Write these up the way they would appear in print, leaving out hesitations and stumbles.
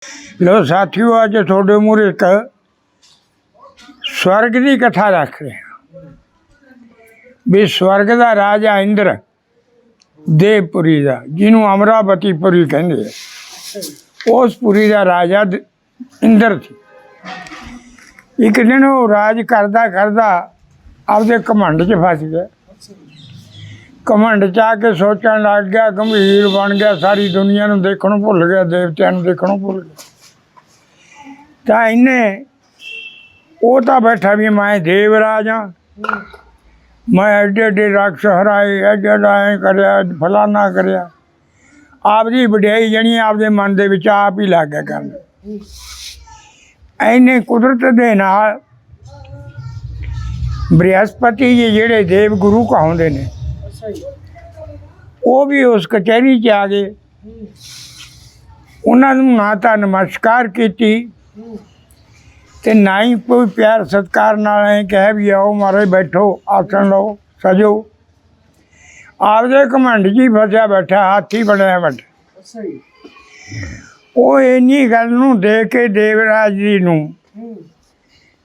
लो साथियों, अज थोड़े मूहरे एक स्वर्ग की कथा रख रहे हैं भी स्वर्ग का राजा इंद्र देवपुरी का, जिन्हों अमरावतीपुरी कहते हैं, उस पुरी का राजा इंद्र थी। एक दिन वो राज करदा करदा आपदे घमंड च फस गया। घमंड च आके सोचण लग गया, गंभीर बन गया, सारी दुनिया नूं देखणों भुल गया, देवतियां नूं देखणों भुल गया। तो इन्हें वो तो बैठा भी मैं देवराज हाँ, मैं एडे एडे राक्षस हराए, एडे एडे करया, फलाना करया। आपकी वडियाई जनी आपदे मन दे विच आप ही लग गया करन। इन्हें कुदरत दे नाल बृहस्पति जी जिहड़े देव गुरु कहाउंदे ने, वो भी उस कचहरी च आ गए। उन्होंने ना तो नमस्कार की ते ना ही कोई प्यार सत्कार नाल कह भी आओ महाराज बैठो, आसन लो, सजो। आपदे घमंड जी फसिया बैठा, हाथी बनया बैठा। वो इन्नी गल नूं देख के देवराज जी नूं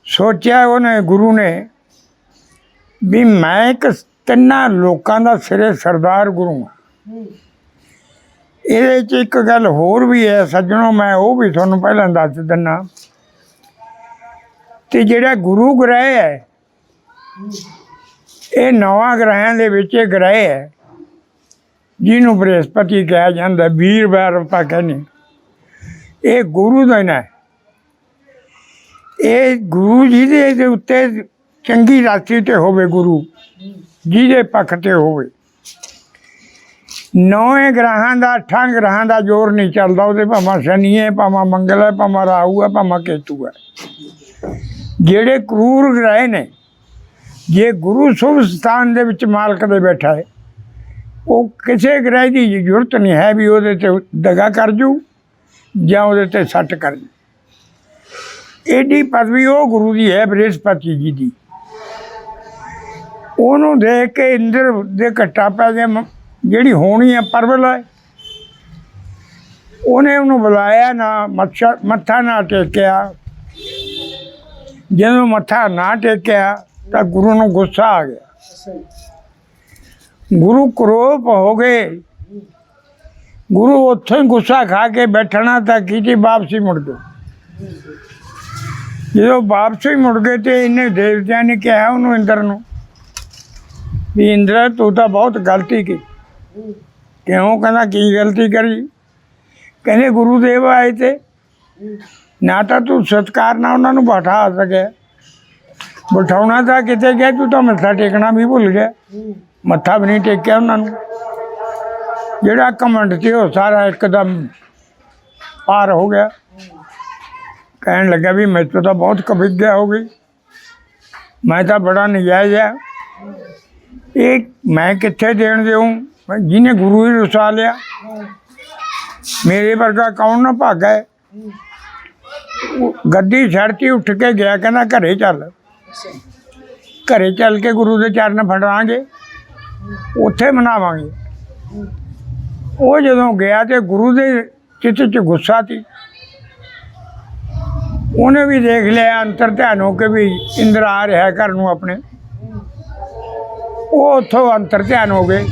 सोचा उन्हें गुरु ने भी मैं एक तिन्ना लोकां दा सिरे सरदार गुरु हाँ। ये एक गल होर भी है सज्जनों, मैं वो भी तुहानूं पहलां दस दिना। ते जिहड़ा गुरु ग्रह है, ये 9 ग्रहां दे विच ग्रह है जिन्हों बृहस्पति कहा जाता, वीरवार आपां कहने। ये गुरु दिन है। ये गुरु जी दे उत्ते चंगी राशि ते होवे, गुरु जिहदे पक्ष ते होवे। 9 ग्रहां दा 8 ग्रहां दा जोर नहीं चलता। वो भावें शनि है, भावें मंगल है, भावें राहु है, भावें केतु है। जेड़े क्रूर ग्रह ने, जे गुरु शुभ स्थान दे विच मालक दे बैठा है, वो किसी ग्रह की जरूरत नहीं है भी उहदे ते दगा कर जू जां उहदे ते सट कर जू। एडी पदवी वो गुरु की है बृहस्पति जी की। उन्होंने देख के इंद्र दे घट्टा पै गया। जिहड़ी होनी है परबल है, उन्हें उन्होंने बुलाया ना, मत्था ना टेकिया। जदों मत्था ना टेकिया तो गुरु नूं गुस्सा आ गया। गुरु क्रोध हो गए। गुरु उत्थों ही गुस्सा खा के बैठना था कि वापसी मुड़ गए। जो वापसी मुड़ गए तो इन्हें देवतिया ने कहा उन्होंने इंद्र नूं भी इंद्र तू तो बहुत गलती की। क्यों? कहना की गलती करी? कहने गुरुदेव आए थे, ना तो तू सत्कार ना उन्होंने बैठा सके, बिठाना था कितने गया, तू तो मत्था टेकना भी भुल गया। मत्था भी नहीं टेकिया उन्होंने। जिहड़ा घमंड से वो सारा एकदम पार हो गया। कहन लगा भी मेरे तो बहुत कविज्ञा हो गई, मैं तो बड़ा नजायज है। एक मैं कितने देन देऊँ, जिन्हें गुरु ही रुसा लिया। मेरे वर्गा कौन ना भागा है। गद्दी छड़ती उठ के गया, कहना घरे चल। घरे चल के गुरु के चरण फड़ांगे, उत्थे मनावांगे। वो जदों गया तो गुरु के चित्त च गुस्सा थी। उन्हें भी देख लिया अंतर ध्यान हो के भी इंद्र आ रहा है घर नूं अपने। वो उतों अंतर ध्यान हो गए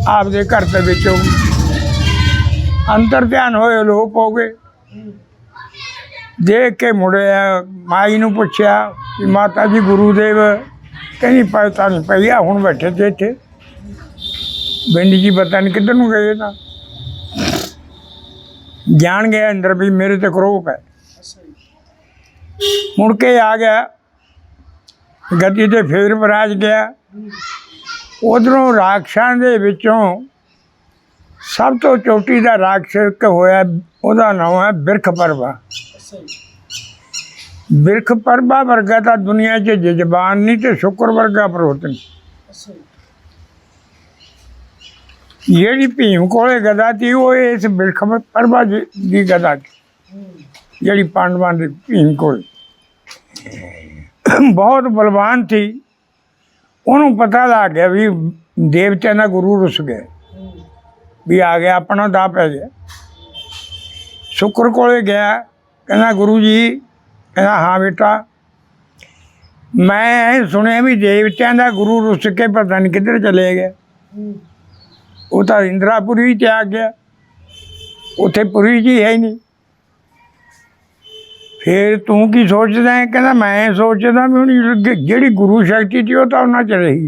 आपदे घर के विचों। अंतर ध्यान होए लोप हो गए। देख के मुड़े माई नूं पुछया कि माता जी गुरुदेव कहीं पता नहीं पई आ, हुण बैठे थे इत्थे, बिंद जी पता नहीं किधर नूं गए। ना जान गया इंद्र भी मेरे ते क्रोध है। मुड़ के आ गया गद्दी ते फिर बराज गया। उधरों राक्षसां दे विचों सब तो चोटी का राक्षस होया, उहदा नाम है बिरख परवा। बिरख परवा वर्गा तो दुनिया च जजबान नहीं, तो शुक्र वर्गा परोत नहीं। जिहड़ी भीम कोले गदा थी वो इस बिरख परवा की गदा थी, जिहड़ी पांडवां दे भीम कोले बहुत बलवान थी। उन्होंने पता लग गया भी देवतिया का गुरु रुस गया, भी आ गया अपना दा पै गया। शुक्र कोले गया, कहना गुरु जी, कहना हाँ बेटा, मैं सुने भी देवत्यां दा गुरु रुस के पता नहीं किधर चले गए। वो तो इंदिरापुरी च आ गया, उत्थे पुरी जी है ही नहीं। फिर तू की सोचदा है? कहना मैं सोचदा भी हुण जिहड़ी गुरु शक्ति थी वो तो उन्हां च रही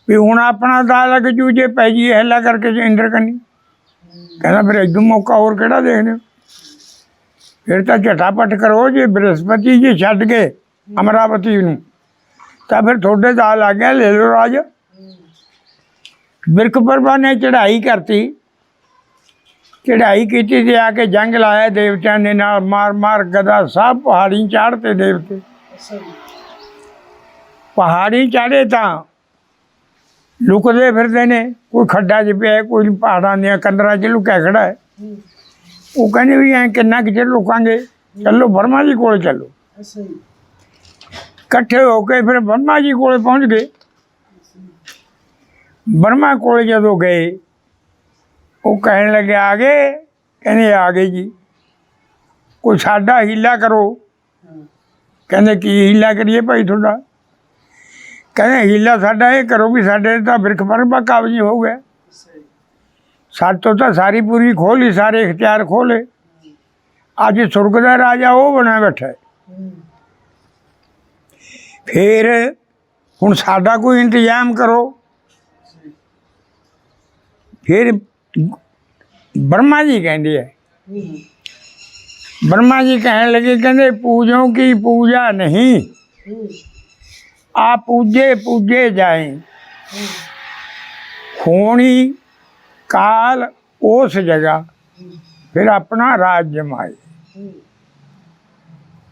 भी हुण अपना दा लग जू जे पै जी हला करके इंद्र कन्नी। कहना फिर इदू मौका होर किहड़ा देखदे हो? फिर तो झटापट करो जे बृहस्पति जी छड्ड गए अमरावती नूं तां फिर थोड़े दा लग गया, ले लो राज। बिरक परबा ने चढ़ाई करती, चढ़ाई की ते आके जंग लाया देवतियां दे नाल, मार मार गदा सब पहाड़ी चाढ़ते देवते। पहाड़ी चाढ़े तां लुकदे फिरदे ने, कोई खड्डा च पिया, कोई पहाड़ां दियां कंदरां च लुकिया खड़ा है। वो कहने भी ऐ किन्ना कि चिर लुकांगे, चलो वर्मा जी कोल चलो। इकट्ठे होके फिर वर्मा जी कोल पहुँच गए। वर्मा कोल जदों गए वो कहने लगे आ गए? कहने आ गए जी। कोई साडा हीला करो। कहने की हीला करिए भाई थोड़ा? कहने हीला साडा ये करो भी साडे तो बिरख परबा काबजी हो गया, साड तो सारी पूरी खोली, सारे इख्तियार खोले। अज सुरग का राजा वो बना बैठा है। फिर हुण साडा कोई इंतजाम करो। फिर ब्रह्मा जी कहते हैं, ब्रह्मा जी कहने लगे, कहते पूजों की पूजा नहीं, आप पूजे पूजे जाए। होनी काल उस जगह फिर अपना राज जमाए।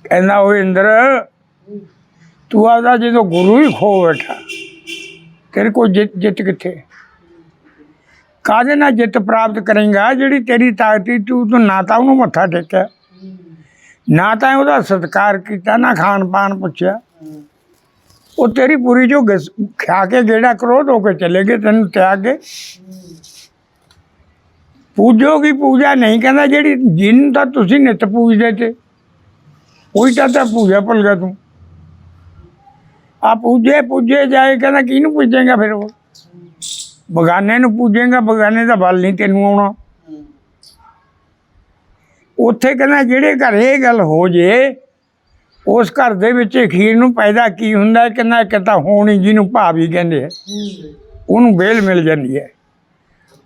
कहना वो इंद्र तू आता जो गुरु ही खो बैठा, तेरे को जित किथे? काहदे नाल जित प्राप्त करेंगा? जिहड़ी तेरी ताकती तू ना तो उन्होंने मत्था टेकिया, ना तो उसका सत्कार किया, ना खान पान पुछया। वो तेरी पूरी जो खा के गेड़ा क्रोध होके चले गए तेन त्याग के। पूजो की पूजा नहीं, कहना जी जिन तो तुसी नित पूजते थे वही तो पूजा भुल गया तू। आ पूजे पूजे जाए, कहना किनू पूजेगा? फिर वो बगाने नूं पूजेगा, बगाने का बल नहीं तेनू आउणा। उत्थे कहना जिहड़े घर ये गल हो जे उस घर दे विच अखीर नूं पैदा की हुंदा है? कहना एक तां होणी जिहनूं भावी कहंदे उहनूं बेल मिल जांदी है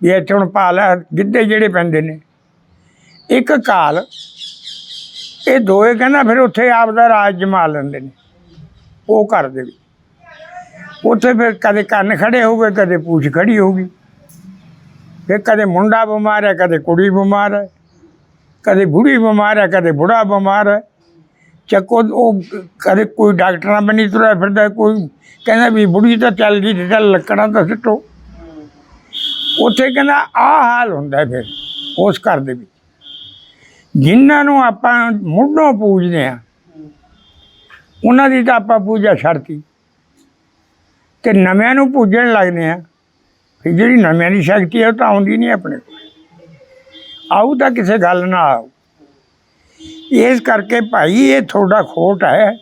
भी इत्थे हुण पा लै गिद्धे जिहड़े पैंदे ने। एक काल ये दोए कहना फिर उत्थे आपदा राज जमा लैंदे ने वो घर दे विच। उत्थे फिर कदे कन्न खड़े हो गए, कदे पूछ खड़ी हो गई, फिर कदे मुंडा बीमार है, कदे कुड़ी बीमार है, कदे बुढ़ी बीमार है, कदे बुढ़ा बीमार है। चक्को वो कदे कोई डॉक्टर बनी तुरा फिरदा, कोई कहना भी बुढ़ी तो चल गई तो चल लकड़ा तो सिੱਟੋ। उत्थे कहना आ हाल हुंदा है फिर उस घर दे विच। जिन्हां नूं आपां मुੱਢੋਂ पूजदे आ उन्हां दी तां आपां पूजा छड्डती ते नव्यां नूं पूजण लगदे आ। फिर जिहड़ी नव्यां दी शक्ति है वो तां आउंदी नहीं अपने कोल, आऊ तां किसे गल नाल आऊ। इस करके भाई ये थोड़ा खोट है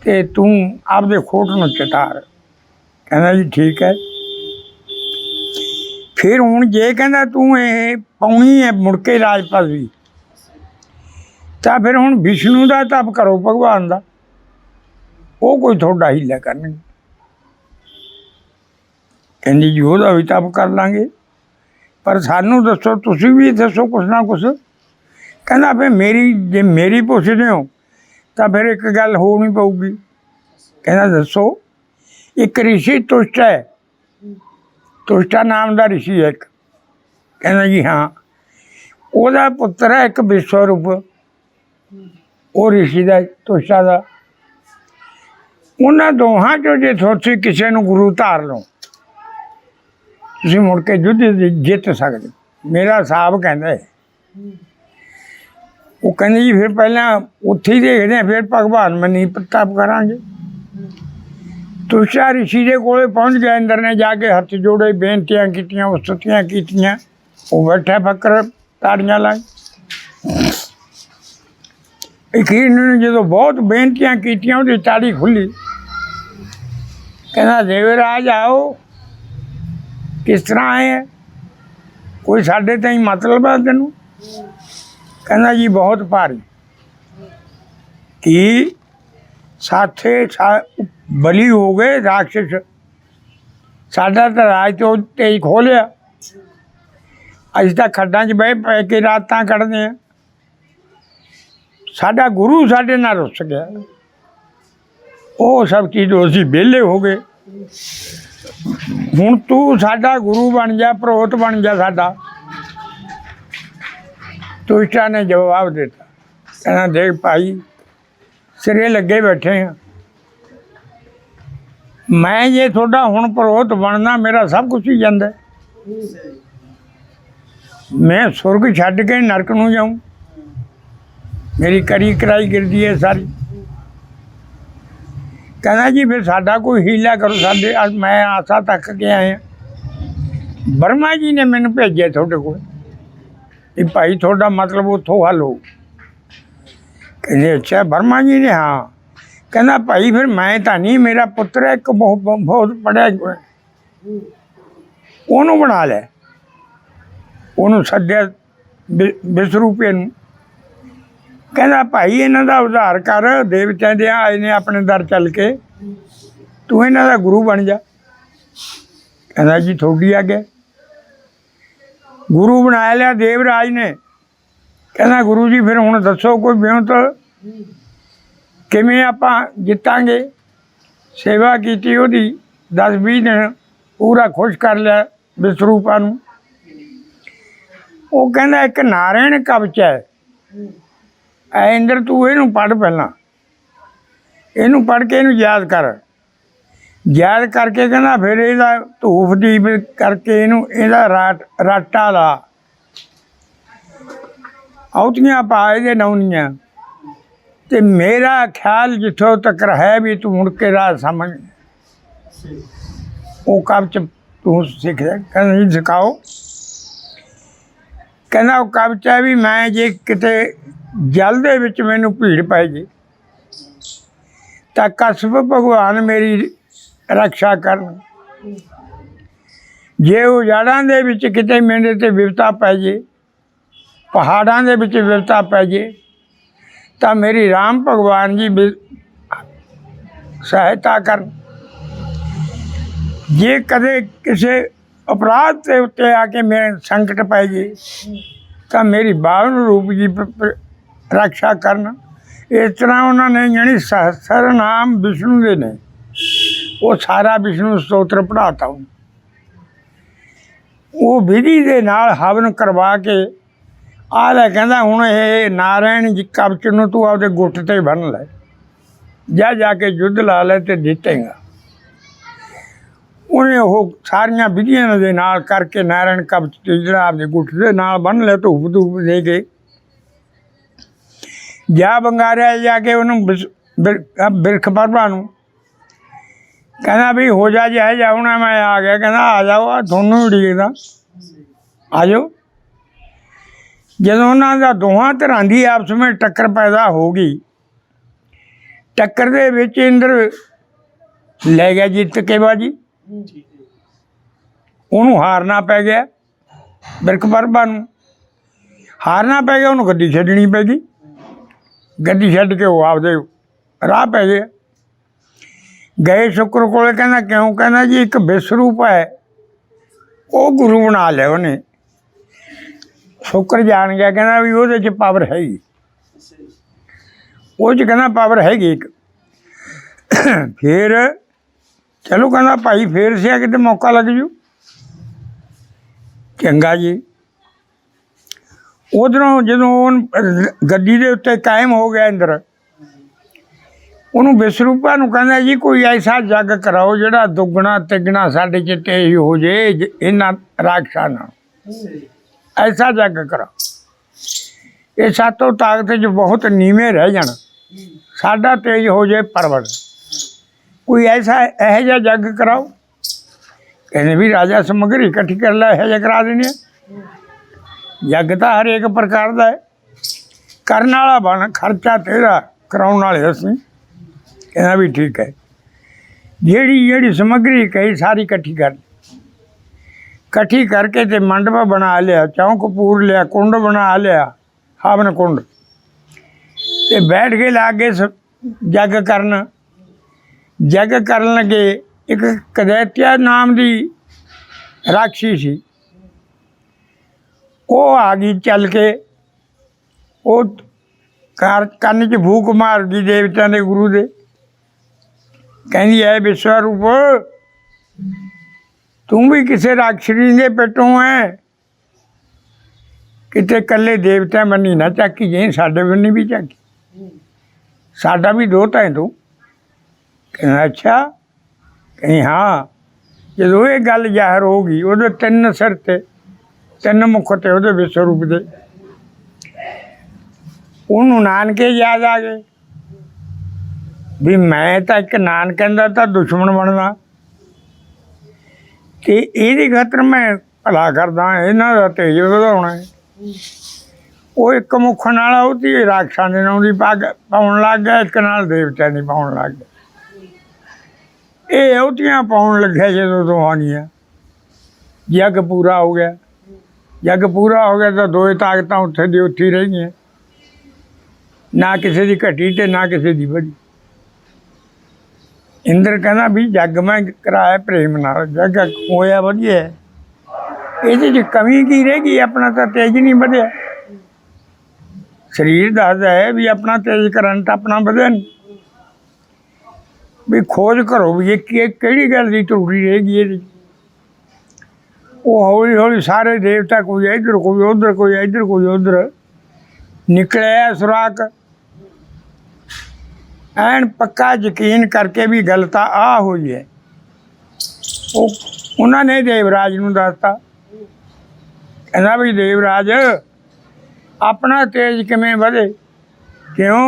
ते तू आपदे खोट नूं चटार। कहना जी ठीक है। फिर हुण जे कहना तू ये पाउणी है मुड़ के राज पदवी तां फिर हुण विष्णु दा तप करो भगवान दा, वो कोई थोड़ा हीला करनगे। कहंदी जी ओहदा भी तप कर लांगे, पर सानू दसो, तुसीं भी दसो कुछ ना कुछ। कहना फिर मेरी जे मेरी पुछदे हो तो फिर एक गल होनी पऊगी। कहना दसो। एक ऋषि तुष्ट है, तुष्टा नाम का ऋषि है एक। कहना जी हाँ, ਉਹਦਾ पुत्र है एक विश्वरूप, वो ऋषि का तुष्टा का। उन्होंने दोहां चो जे तुसीं किसी नूं गुरु धार लो तुसीं मुड़ के युद्ध जित सकते। मेरा हिसाब कहता है। वो कहते जी फिर पहला उत्थे ही देखते हैं, फिर भगवान मनी प्रताप करांगे। तुषा ऋषि के कोले पहुँच गया, इंद्र ने जाके हथ जोड़े, बेनतियाँ कीतियां, स्तुतियां कीतियां। वो बैठा फकर ਤਾੜੀਆਂ ਲਾਈ। ਅਖੀਰ ਨੂੰ ਜਦੋਂ ਬਹੁਤ ਬੇਨਤੀਆਂ ਕੀਤੀਆਂ ਉਹਦੀ ਤਾੜੀ ਖੁੱਲੀ। ਕਹਿੰਦਾ ਦੇਵਰਾਜ ਆਓ, ਕਿਸ ਤਰ੍ਹਾਂ ਆਏ ਹੈ, ਕੋਈ ਸਾਡੇ ਤਾਈਂ ਮਤਲਬ ਹੈ ਤੈਨੂੰ? ਕਹਿੰਦਾ ਜੀ ਬਹੁਤ ਭਾਰੀ। ਕਿ ਸਾਥੇ ਬਲੀ ਹੋ ਗਏ ਰਾਖਸ਼, ਸਾਡਾ ਤਾਂ ਰਾਜ ਤੋਂ ਤੇਜ ਖੋਹ ਲਿਆ। ਅਸੀਂ ਤਾਂ ਖੱਡਾਂ 'ਚ ਬਹਿ ਪੈ ਕੇ ਰਾਤਾਂ ਕੱਢਦੇ ਹਾਂ। ਸਾਡਾ ਗੁਰੂ ਸਾਡੇ ਨਾਲ ਰੁੱਸ ਗਿਆ। ਉਹ ਸਭ ਚੀਜ਼ ਅਸੀਂ ਵਿਹਲੇ ਹੋ ਗਏ। ਹੁਣ ਤੂੰ ਸਾਡਾ ਗੁਰੂ ਬਣ ਜਾ, ਪ੍ਰੋਹਤ ਬਣ ਜਾ ਸਾਡਾ। ਤੁਸ਼ਟਾ ਨੇ ਜਵਾਬ ਦਿੱਤਾ, ਕਹਿੰਦਾ ਦੇਖ ਭਾਈ, ਸਿਰੇ ਲੱਗੇ ਬੈਠੇ ਹਾਂ। ਮੈਂ ਜੇ ਤੁਹਾਡਾ ਹੁਣ ਪ੍ਰੋਹਤ ਬਣਨਾ, ਮੇਰਾ ਸਭ ਕੁਛ ਹੀ ਜਾਂਦਾ। ਮੈਂ ਸੁਰਗ ਛੱਡ ਕੇ ਨਰਕ ਨੂੰ ਜਾਊਂ, ਮੇਰੀ ਕਰੀ ਕਰਾਈ ਗਿਰਦੀ ਹੈ ਸਾਰੀ। ਕਹਿੰਦਾ ਜੀ ਫਿਰ ਸਾਡਾ ਕੋਈ ਹੀਲਾ ਕਰੋ ਸਾਡੇ। ਅੱਜ ਮੈਂ ਆਸਾ ਤੱਕ ਕੇ ਆਇਆ, ਬਰਮਾ ਜੀ ਨੇ ਮੈਨੂੰ ਭੇਜਿਆ ਤੁਹਾਡੇ ਕੋਲ ਵੀ ਭਾਈ ਤੁਹਾਡਾ ਮਤਲਬ ਉੱਥੋਂ ਹੱਲ ਹੋ। ਕਹਿੰਦੇ ਅੱਛਾ ਬਰਮਾ ਜੀ ਨੇ? ਹਾਂ। ਕਹਿੰਦਾ ਭਾਈ ਫਿਰ ਮੈਂ ਤਾਂ ਨਹੀਂ, ਮੇਰਾ ਪੁੱਤਰ ਹੈ ਇੱਕ ਬਹੁਤ ਪੜ੍ਹਿਆ, ਉਹਨੂੰ ਬਣਾ ਲੈ। ਉਹਨੂੰ ਸੱਦਿਆ ਵਿਸਰੂਪੇ ਨੂੰ। ਕਹਿੰਦਾ ਭਾਈ ਇਹਨਾਂ ਦਾ ਉਧਾਰ ਕਰ, ਦੇਵਤਿਆਂ ਦੇ ਆਏ ਨੇ ਆਪਣੇ ਦਰ ਚੱਲ ਕੇ, ਤੂੰ ਇਹਨਾਂ ਦਾ ਗੁਰੂ ਬਣ ਜਾ। ਕਹਿੰਦਾ ਜੀ ਤੁਹਾਡੀ ਆਗਿਆ। ਗੁਰੂ ਬਣਾ ਲਿਆ ਦੇਵਰਾਜ ਨੇ। ਕਹਿੰਦਾ ਗੁਰੂ ਜੀ ਫਿਰ ਹੁਣ ਦੱਸੋ ਕੋਈ ਬਿਉਂਤ, ਕਿਵੇਂ ਆਪਾਂ ਜਿੱਤਾਂਗੇ? ਸੇਵਾ ਕੀਤੀ ਉਹਦੀ 10-20 ਦਿਨ, ਪੂਰਾ ਖੁਸ਼ ਕਰ ਲਿਆ ਵਿਸਰੂਪਾ ਨੂੰ। ਉਹ ਕਹਿੰਦਾ ਇੱਕ ਨਾਰਾਇਣ ਕਵਚ ਹੈ, ਇੰਦਰ ਤੂੰ ਇਹਨੂੰ ਪੜ੍ਹ, ਪਹਿਲਾਂ ਇਹਨੂੰ ਪੜ੍ਹ ਕੇ ਇਹਨੂੰ ਯਾਦ ਕਰ। ਯਾਦ ਕਰਕੇ ਕਹਿੰਦਾ ਫਿਰ ਇਹਦਾ ਧੂਫ ਦੀਪ ਕਰਕੇ ਇਹਦਾ ਰਾਟਾ ਲਾ, ਆਉਤੀਆਂ ਪਾ ਇਹਦੇ ਨੌਨੀਆਂ। ਅਤੇ ਮੇਰਾ ਖਿਆਲ ਜਿੱਥੋਂ ਤੱਕ ਹੈ ਵੀ ਤੂੰ ਮੁੜ ਕੇ ਰਾਹ ਸਮਝ ਉਹ ਕਵਚ ਤੂੰ ਸਿੱਖ ਜਾ। ਕਹਿੰਦਾ ਜੀ ਸਿਖਾਓ। ਕਹਿੰਦਾ ਉਹ ਕਵਚ ਹੈ ਵੀ ਮੈਂ ਜੇ ਕਿਤੇ ਜਲ ਦੇ ਵਿੱਚ ਮੈਨੂੰ ਭੀੜ ਪੈ ਗਈ ਤਾਂ ਕਸ਼ਪ ਭਗਵਾਨ ਮੇਰੀ ਰਕਸ਼ਾ ਕਰਨ। ਜੇ ਉਜਾੜਾਂ ਦੇ ਵਿੱਚ ਕਿਤੇ ਮੇਰੇ 'ਤੇ ਵਿਪਤਾ ਪੈ ਜੇ, ਪਹਾੜਾਂ ਦੇ ਵਿੱਚ ਵਿਪਤਾ ਪੈ ਜੇ, ਤਾਂ ਮੇਰੀ ਰਾਮ ਭਗਵਾਨ ਜੀ ਸਹਾਇਤਾ ਕਰਨ। ਜੇ ਕਦੇ ਕਿਸੇ ਅਪਰਾਧ ਦੇ ਉੱਤੇ ਆ ਕੇ ਮੇਰੇ ਸੰਕਟ ਪੈ ਜੇ ਤਾਂ ਮੇਰੀ ਬਾਵਨ ਰੂਪ ਜੀ ਰਕਸ਼ਾ ਕਰਨ। ਇਸ ਤਰ੍ਹਾਂ ਉਹਨਾਂ ਨੇ ਜਾਣੀ ਸਹਸਰ ਨਾਮ ਵਿਸ਼ਨੂੰ ਦੇ ਨੇ, ਉਹ ਸਾਰਾ ਵਿਸ਼ਨੂੰ ਸਤੋਤਰ ਪੜ੍ਹਾਤਾ। ਉਹ ਵਿਧੀ ਦੇ ਨਾਲ ਹਵਨ ਕਰਵਾ ਕੇ ਆ ਲੈ। ਕਹਿੰਦਾ ਹੁਣ ਇਹ ਨਾਰਾਇਣ ਜੀ ਕਵਚ ਨੂੰ ਤੂੰ ਆਪਦੇ ਗੁੱਟ 'ਤੇ ਬੰਨ੍ਹ ਲੈ, ਜਾ ਕੇ ਯੁੱਧ ਲਾ ਲੈ ਅਤੇ ਜਿੱਤੇਗਾ। ਉਹਨੇ ਉਹ ਸਾਰੀਆਂ ਵਿਧੀਆਂ ਦੇ ਨਾਲ ਕਰਕੇ ਨਾਰਾਇਣ ਕਵਚ 'ਤੇ ਜਿਹੜਾ ਆਪਦੇ ਗੁੱਟ ਦੇ ਨਾਲ ਬੰਨ੍ਹ ਲਿਆ, ਧੂਪ ਧੂਪ ਦੇ ਕੇ ਜਾ ਬੰਗਾਰਿਆ ਜਾ ਕੇ ਉਹਨੂੰ ਬਿਰਖ ਪਰਬਾ ਨੂੰ। ਕਹਿੰਦਾ ਵੀ ਹੋ ਜਾ ਹੁਣ ਮੈਂ ਆ ਗਿਆ। ਕਹਿੰਦਾ ਆ ਜਾਓ, ਆ ਤੁਹਾਨੂੰ ਵੀ ਉਡੀਕਦਾ, ਆ ਜਾਓ। ਜਦੋਂ ਉਹਨਾਂ ਦਾ ਦੋਹਾਂ ਧਿਰਾਂ ਦੀ ਆਪਸ ਵਿੱਚ ਟੱਕਰ ਪੈਦਾ ਹੋ ਗਈ, ਟੱਕਰ ਦੇ ਵਿੱਚ ਇੰਦਰ ਲੈ ਗਿਆ ਜਿੱਤ ਕੇ ਬਾਜੀ। ਉਹਨੂੰ ਹਾਰਨਾ ਪੈ ਗਿਆ, ਬਿਰਖ ਪਰਬਾ ਨੂੰ ਹਾਰਨਾ ਪੈ ਗਿਆ। ਉਹਨੂੰ ਗੱਡੀ ਛੱਡਣੀ ਪੈ ਗਈ। ਗੱਡੀ ਛੱਡ ਕੇ ਉਹ ਆਪਦੇ ਰਾਹ ਪੈ ਗਏ। ਗਏ ਸ਼ੁਕਰ ਕੋਲ। ਕਹਿੰਦਾ ਕਿਉਂ? ਕਹਿੰਦਾ ਜੀ ਇੱਕ ਵਿਸਰੂਪ ਹੈ, ਉਹ ਗੁਰੂ ਬਣਾ ਲਿਆ ਉਹਨੇ। ਸ਼ੁਕਰ ਜਾਣ ਗਿਆ, ਕਹਿੰਦਾ ਵੀ ਉਹਦੇ 'ਚ ਪਾਵਰ ਹੈਗੀ, ਉਹ 'ਚ ਕਹਿੰਦਾ ਪਾਵਰ ਹੈਗੀ ਇੱਕ। ਫਿਰ ਚਲੋ ਕਹਿੰਦਾ ਭਾਈ ਫੇਰ ਸਿਆ ਕਿਤੇ ਮੌਕਾ ਲੱਗ ਜੂ। ਚੰਗਾ ਜੀ। ਉੱਧਰੋਂ ਜਦੋਂ ਗੱਡੀ ਦੇ ਉੱਤੇ ਕਾਇਮ ਹੋ ਗਿਆ ਇੰਦਰ, ਉਹਨੂੰ ਵਿਸਰੂਪਾ ਨੂੰ ਕਹਿੰਦਾ ਜੀ ਕੋਈ ਐਸਾ ਜੱਗ ਕਰਾਓ ਜਿਹੜਾ ਦੁੱਗਣਾ ਤਿੱਗਣਾ ਸਾਡੇ 'ਚ ਤੇਜ਼ ਹੋ ਜੇ ਇਹਨਾਂ ਰਾਖਸ਼ਾਂ ਨਾਲ। ਐਸਾ ਜੱਗ ਕਰਾਓ, ਇਹ ਸਾਤੋਂ ਤਾਕਤ 'ਚ ਬਹੁਤ ਨੀਵੇਂ ਰਹਿ ਜਾਣ, ਸਾਡਾ ਤੇਜ਼ ਹੋ ਜੇ ਪਰਵਤ। ਕੋਈ ਐਸਾ ਇਹੋ ਜਿਹਾ ਜੱਗ ਕਰਾਓ। ਕਹਿੰਦੇ ਵੀ ਰਾਜਾ ਸਮੱਗਰੀ ਇਕੱਠੀ ਕਰ ਲੈ, ਇਹੋ ਜਿਹਾ ਕਰਾ ਦਿੰਦੇ ਆ। जग तो हर एक प्रकार का है, करने वाला बन, खर्चा तेरा, कराने वाले असीं। कहना भी ठीक है। जेड़ी जेड़ी समग्री कही सारी इकट्ठी कर, इकट्ठी करके ते मंडप बना लिया, चौंक पूर लिया, कुंड बना लिया, हवन कुंड, ते बैठ के लागे जग करन। जग करन लगे। एक कदैत्या नाम की राक्षी सी, वो आ गई चल के, वो कन्न च फूक मार गई देवत्या के गुरु दे, कहती है विश्वरूप तू भी किसी राक्षसी के पेटों है, किते कल्ले देवत्या बनी ना झाकी जाई, साडे बनी भी झाकी, साडा भी दोता है तू। कहना अच्छा। कहीं हाँ। जो ये गल जाहिर हो गई, वो तीन सिर ते तीन मुख थे वो विश्वरूप दे, उन्होंने नानके याद आ गए भी मैं तो एक नानक का तो दुश्मन बनना, तो ये खातर मैं भला करदा, इन्हों का तेज वधाउणा है। वो एक मुख नाल ਉਹਦੀ राक्षसां ਦੇ नाम की पग पाउण लग गया, एक नाल देवत्या की पाउण लग गया। ये ਉਹਦੀਆਂ पाउण लग्या जो दोहां ਦੀਆਂ, जग पूरा हो गया। जग पूरा हो गया तो दो ताकतां उत्थे दी उत्थे रह गई, ना किसी की घटी ते ना किसी की बढ़ी। इंद्र कहना भी जग मैं कराया प्रेम नाल, जग होया वधिया, ये कमी की रह गई, अपना तो तेज नहीं बढ़िया। शरीर दसदा है भी अपना तेज करंट अपना बढ़िया नहीं, भी खोज करो भी ये किहड़ी गल दी त्रुटि रह गई ये। वो हौली हौली सारे देवता, कोई इधर कोई उधर, कोई इधर कोई उधर निकलिया सुराख। एन पक्का यकीन करके भी गल तां आ हुई है, वो उन्होंने देवराज नूं दसता। कहना भी देवराज अपना तेज किवें वधे, क्यों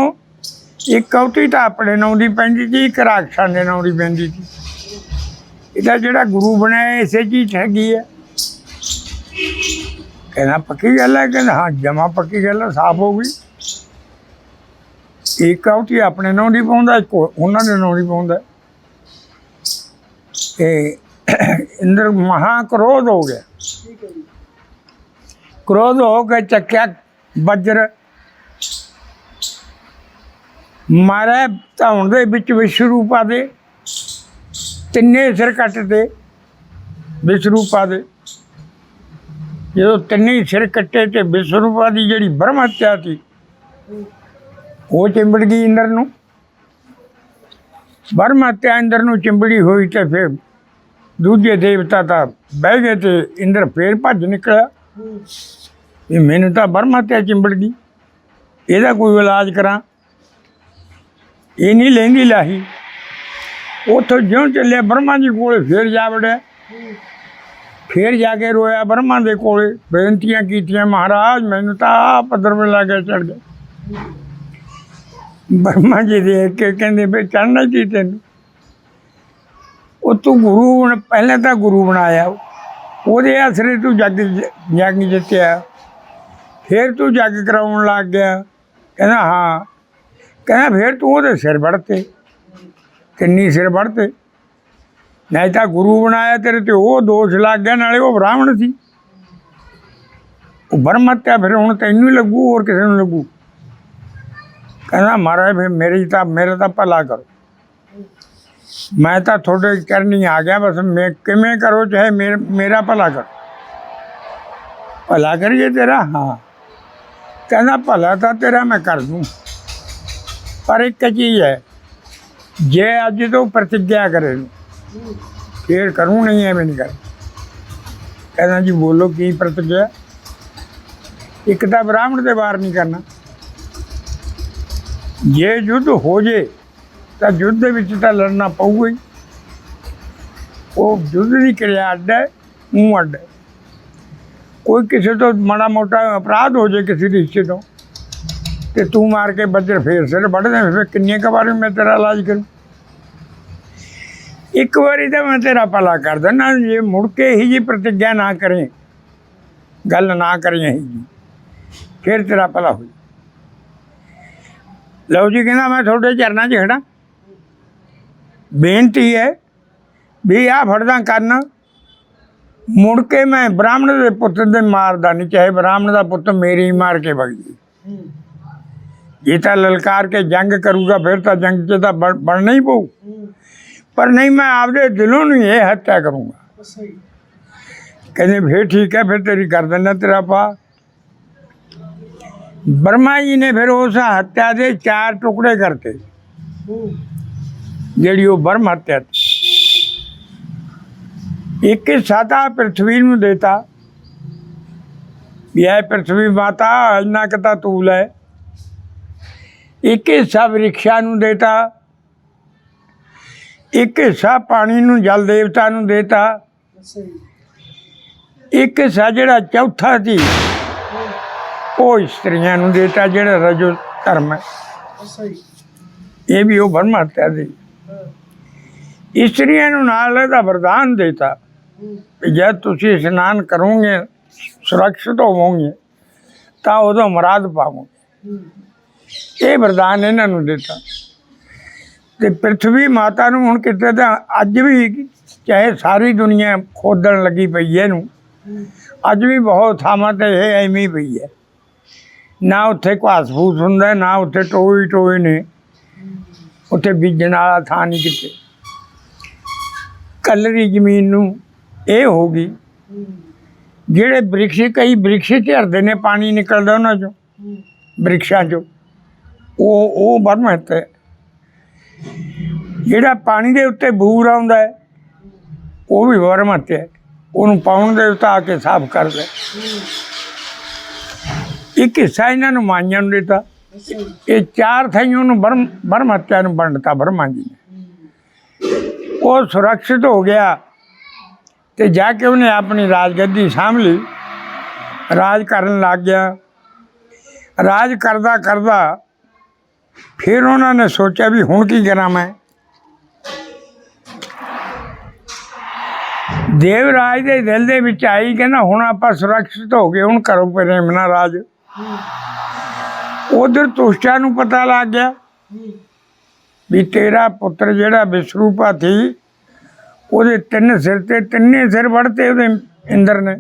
एक कौती तो अपने नाम की पैंदी थी, एक राक्षसां दे नाम की पैंदी थी। इहदा जिहड़ा गुरु बनाया इसे चीज हैगी है। कहना पक्की गल है, कहना हाँ जमा पक्की गल है, साफ हो गई। एक कौती अपने नाम की पाउंदा, एक उन्होंने नाम की पाउंदा। इंद्र महा क्रोध हो गया, क्रोध हो के चक्या वज्र मारे धौण दे विच विश्वरूपा दे तिन्ने सिर कट्टते। विश्वरूपा दे जो तिन्ने सिर कट्टे तो विश्वरूपा की जिहड़ी ब्रह्म हत्या थी वो चिंबड़ गई इंद्र नूं। ब्रह्म हत्या इंद्र नूं चिंबड़ी हुई तो फिर दूजे देवता तो बह गए, तो इंद्र फिर भज निकलिया भी मैनू तो ब्रह्म हत्या चिंबड़ गई, ਇਹਦਾ कोई इलाज करा। ये नहीं लेंदी लाही। उतो ज्यों चलिया ब्रह्मा जी कोले फिर जा वड़िया, फिर जाके रोया ब्रह्मा दे कोले, बेनतियां कीतियां महाराज मैनू तो आ पद्धर में लाके चढ़ गए। ब्रह्मा जी देख के कहते भी चढ़ना की तेन, वो तू गुरु पहले तो गुरु बनाया, वो आसरे तू जग जित्या, फिर तू जग कराउण लग गया। कहना हाँ। कहना फिर तू वो सिर बढ़ते, किन्नी सिर बढ़ते, नहीं तो गुरु बनाया तेरे ते वो दोष लग गया, नाले वो ब्राह्मण सी, वो ब्रह्म हत्या फिर हुण तैनूं ही लगू और किसी नूं लगू। कहना महाराज फिर मेरा तो भला करो, मैं तो थोड़े करनी आ गया, बस मैं किवें करो चाहे मेरा भला करो। भला करिए तेरा? हाँ। कहना भला तो तेरा मैं कर दूँ, पर एक चीज़ है, जे अज तो प्रतिज्ञा करे फिर करूँ, नहीं है मैं नहीं कर। कहना जी बोलो की प्रतिज्ञा? एक तो ब्राह्मण के वार नहीं करना, जे युद्ध हो जाए तो युद्ध विच तो लड़ना पऊगा ही। वो युद्ध की क्रिया अड्ड है, मूँह अड्ड है। कोई किसी तो माड़ा मोटा अपराध हो जाए किसी रिश्ते तो तू मार के बज्र फेर सिर बढ़ दे, फिर किन्नी क बारी मैं तेरा इलाज करूँ? एक बारी तो मैं तेरा भला कर देना, ये मुड़ के ही जी प्रतिज्ञा ना करें गल ना करी अही जी, फिर तेरा भला हो। लो जी कहना मैं थोड़े चरणा च खड़ा, बेनती है भी आ फड़दा करना, मुड़ के मैं ब्राह्मण के पुत्र दे मारदा नहीं, चाहे ब्राह्मण का पुत्र मेरी ही मार के वग जी। जे तो ललकार के जंग करूगा फिर तो जंग च तो बढ़ना ही पऊ, पर नहीं मैं आपदे दिलों नहीं ये हत्या करूँगा। कहते फिर ठीक है, फिर तेरी कर देना तेरा पा। ब्रह्मा जी ने फिर उस हत्या के 4 टुकड़े करते, जी वो ब्रह्म हत्या थी। एक हिस्सा था पृथ्वी नूं देता, यह पृथ्वी माता इन्ना कता तूल है। एक हिस्सा वृक्षा नूं देता, एक हिस्सा पानी नूं जल देवता नूं देता, एक हिस्सा जिहड़ा चौथा सी वो इस्त्रियां नूं देता, जिहड़ा रजो धर्म है। ये भी वो ब्रह्म हत्या दी। इस्त्रियां नूं नाल इहदा वरदान देता, जब तुसीं इशनान करोगे सुरक्षित होवोगे तो उदों मुराद पावोगे। ये वरदान इन्हां नूं देता। ते पृथ्वी माता नूं हुण किते तां अज भी, चाहे सारी दुनिया खोदण लगी पई है इहनूं, अज भी बहुत थावां ते ये एवें ही पई है। ना उत्थे घास फूस हुंदा, ना उत्थे टोए टोए ने, उत्थे बीजण वाला थां नहीं किते। कलरी जमीन नूं ਇਹ हो गई। ਜਿਹੜੇ ਬ੍ਰਿਕਸ਼, ਕਈ ਬ੍ਰਿਕਸ਼ ਝੜਦੇ ਨੇ, ਪਾਣੀ ਨਿਕਲਦਾ ਉਹਨਾਂ 'ਚੋਂ, ਬ੍ਰਿਕਸ਼ਾਂ 'ਚੋਂ, ਉਹ ਬ੍ਰਹਮ ਹੱਤਿਆ ਹੈ। ਜਿਹੜਾ ਪਾਣੀ ਦੇ ਉੱਤੇ ਬੂਰ ਆਉਂਦਾ ਹੈ ਉਹ ਵੀ ਬ੍ਰਹਮ ਹੱਤਿਆ ਹੈ। ਉਹਨੂੰ ਪਾਉਣ ਦੇ ਉੱਤੇ ਆ ਕੇ ਸਾਫ਼ ਕਰਦਾ। ਇੱਕ ਹਿੱਸਾ ਇਹਨਾਂ ਨੂੰ ਮਾਈਆਂ ਨੂੰ ਦਿੱਤਾ। ਇਹ 4 ਥਾਈਂ ਉਹਨੂੰ ਬ੍ਰਹਮ ਹੱਤਿਆ ਨੂੰ ਵੰਡਤਾ ਬ੍ਰਹਮਾ ਜੀ ਨੇ। ਉਹ ਸੁਰੱਖਿਅਤ ਹੋ ਗਿਆ ਤੇ ਜਾ ਕੇ ਉਹਨੇ ਆਪਣੀ ਰਾਜਗੱਦੀ ਸਾਂਭ ਲਈ, ਰਾਜ ਕਰਨ ਲੱਗ ਗਿਆ। ਰਾਜ ਕਰਦਾ ਕਰਦਾ ਫਿਰ ਉਹਨਾਂ ਨੇ ਸੋਚਿਆ ਵੀ ਹੁਣ ਕੀ ਕਰਾਂ ਮੈਂ। ਦੇਵਰਾਜ ਦੇ ਦਿਲ ਦੇ ਵਿੱਚ ਆਈ, ਕਹਿੰਦਾ ਹੁਣ ਆਪਾਂ ਸੁਰੱਖਿਅਤ ਹੋ ਗਏ, ਹੁਣ ਕਰੋ ਪ੍ਰੇਮ ਨਾਲ ਰਾਜ। ਉਧਰ ਤੁਸ਼ਟਾ ਨੂੰ ਪਤਾ ਲੱਗ ਗਿਆ ਵੀ ਤੇਰਾ ਪੁੱਤਰ ਜਿਹੜਾ ਵਿਸ਼ਰੂਪਾ ਸੀ, ਉਹਦੇ 3 ਸਿਰ ਤੇ 3 ਸਿਰ ਵੜਤੇ ਉਹਦੇ ਇੰਦਰ ਨੇ।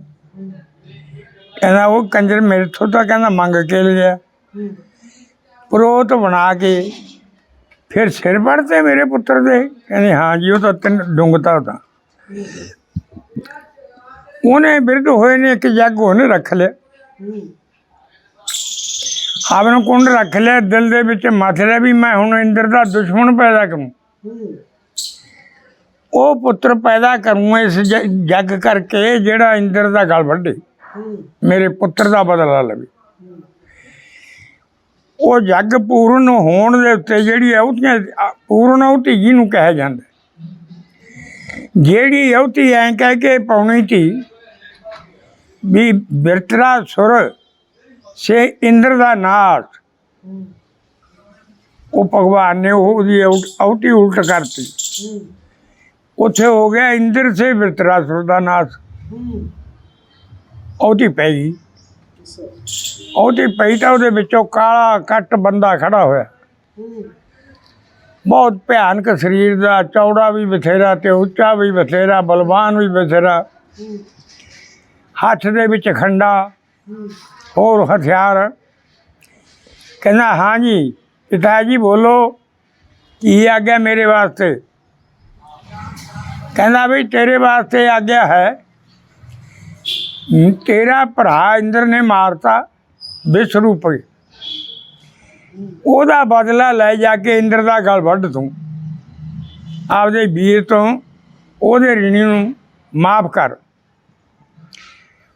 ਕਹਿੰਦਾ ਉਹ ਕੰਜਰ ਮੇਰੇ ਤੋਂ ਤਾਂ ਕਹਿੰਦਾ ਮੰਗ ਕੇ ਲਿਆ, ਪੁਰੋਤ ਬਣਾ ਕੇ ਫਿਰ ਸਿਰ ਵੜਤੇ ਮੇਰੇ ਪੁੱਤਰ ਦੇ। ਕਹਿੰਦੇ ਹਾਂ ਜੀ, ਉਹ ਤਾਂ 3 ਡੁੰਗਤਾ ਉਹਦਾ। ਉਹਨੇ ਬਿਰਧ ਹੋਏ ਨੇ ਇੱਕ ਜੱਗ ਉਹਨੇ ਰੱਖ ਲਿਆ, ਆਪਣਾ ਕੁੰਡ ਰੱਖ ਲਿਆ, ਦਿਲ ਦੇ ਵਿੱਚ ਮੱਥ ਲਿਆ ਵੀ ਮੈਂ ਹੁਣ ਇੰਦਰ ਦਾ ਦੁਸ਼ਮਣ ਪੈਦਾ ਕਰੂੰ। ਉਹ ਪੁੱਤਰ ਪੈਦਾ ਕਰੂੰ ਇਸ ਜੱਗ ਕਰਕੇ ਜਿਹੜਾ ਇੰਦਰ ਦਾ ਗਲ ਵੱਢੇ, ਮੇਰੇ ਪੁੱਤਰ ਦਾ ਬਦਲਾ ਲਵੇ। ਉਹ ਜੱਗ ਪੂਰਨ ਹੋਣ ਦੇ ਉੱਤੇ ਜਿਹੜੀ ਅਹੁਤੀਆਂ, ਪੂਰਨ ਅਹੁਤੀ ਜਿਹਨੂੰ ਕਿਹਾ ਜਾਂਦਾ, ਜਿਹੜੀ ਅਹੁਤੀ ਐਂ ਕਹਿ ਕੇ ਪਾਉਣੀ ਸੀ ਵੀ ਬਿਰਤਰਾ ਸੁਰ ਸੇ ਇੰਦਰ ਦਾ ਨਾਸ਼, ਉਹ ਭਗਵਾਨ ਨੇ ਉਹਦੀ ਅਹੁਤੀ ਉਲਟ ਕਰਤੀ। ਉੱਥੇ ਹੋ ਗਿਆ ਇੰਦਰ ਸੇ ਬਿਰਤਰਾਸੁਰ ਦਾ ਨਾਸ਼। ਉਹਦੀ ਪੈ ਗਈ, ਉਹਦੀ ਪਈ ਤਾਂ ਉਹਦੇ ਵਿੱਚੋਂ ਕਾਲਾ ਕੱਟ ਬੰਦਾ ਖੜਾ ਹੋਇਆ, ਬਹੁਤ ਭਿਆਨਕ ਸਰੀਰ ਦਾ, ਚੌੜਾ ਵੀ ਬਥੇਰਾ ਤੇ ਉੱਚਾ ਵੀ ਬਥੇਰਾ, ਬਲਵਾਨ ਵੀ ਬਥੇਰਾ, ਹੱਥ ਦੇ ਵਿੱਚ ਖੰਡਾ ਹੋਰ ਹਥਿਆਰ। ਕਹਿੰਦਾ ਹਾਂ ਜੀ ਪਿਤਾ ਜੀ ਬੋਲੋ ਕੀ ਆਗਿਆ ਮੇਰੇ ਵਾਸਤੇ। ਕਹਿੰਦਾ ਵੀ ਤੇਰੇ ਵਾਸਤੇ ਆਗਿਆ ਹੈ, ਤੇਰਾ ਭਰਾ ਇੰਦਰ ਨੇ ਮਾਰਤਾ ਵਿਸ਼ਰੂਪ, ਉਹਦਾ ਬਦਲਾ ਲੈ ਜਾ ਕੇ ਇੰਦਰ ਦਾ ਗਲ ਵੱਢ ਤੂੰ, ਆਪਦੇ ਵੀਰ ਤੋਂ ਉਹਦੇ ਰਿਣੀ ਨੂੰ ਮਾਫ ਕਰ,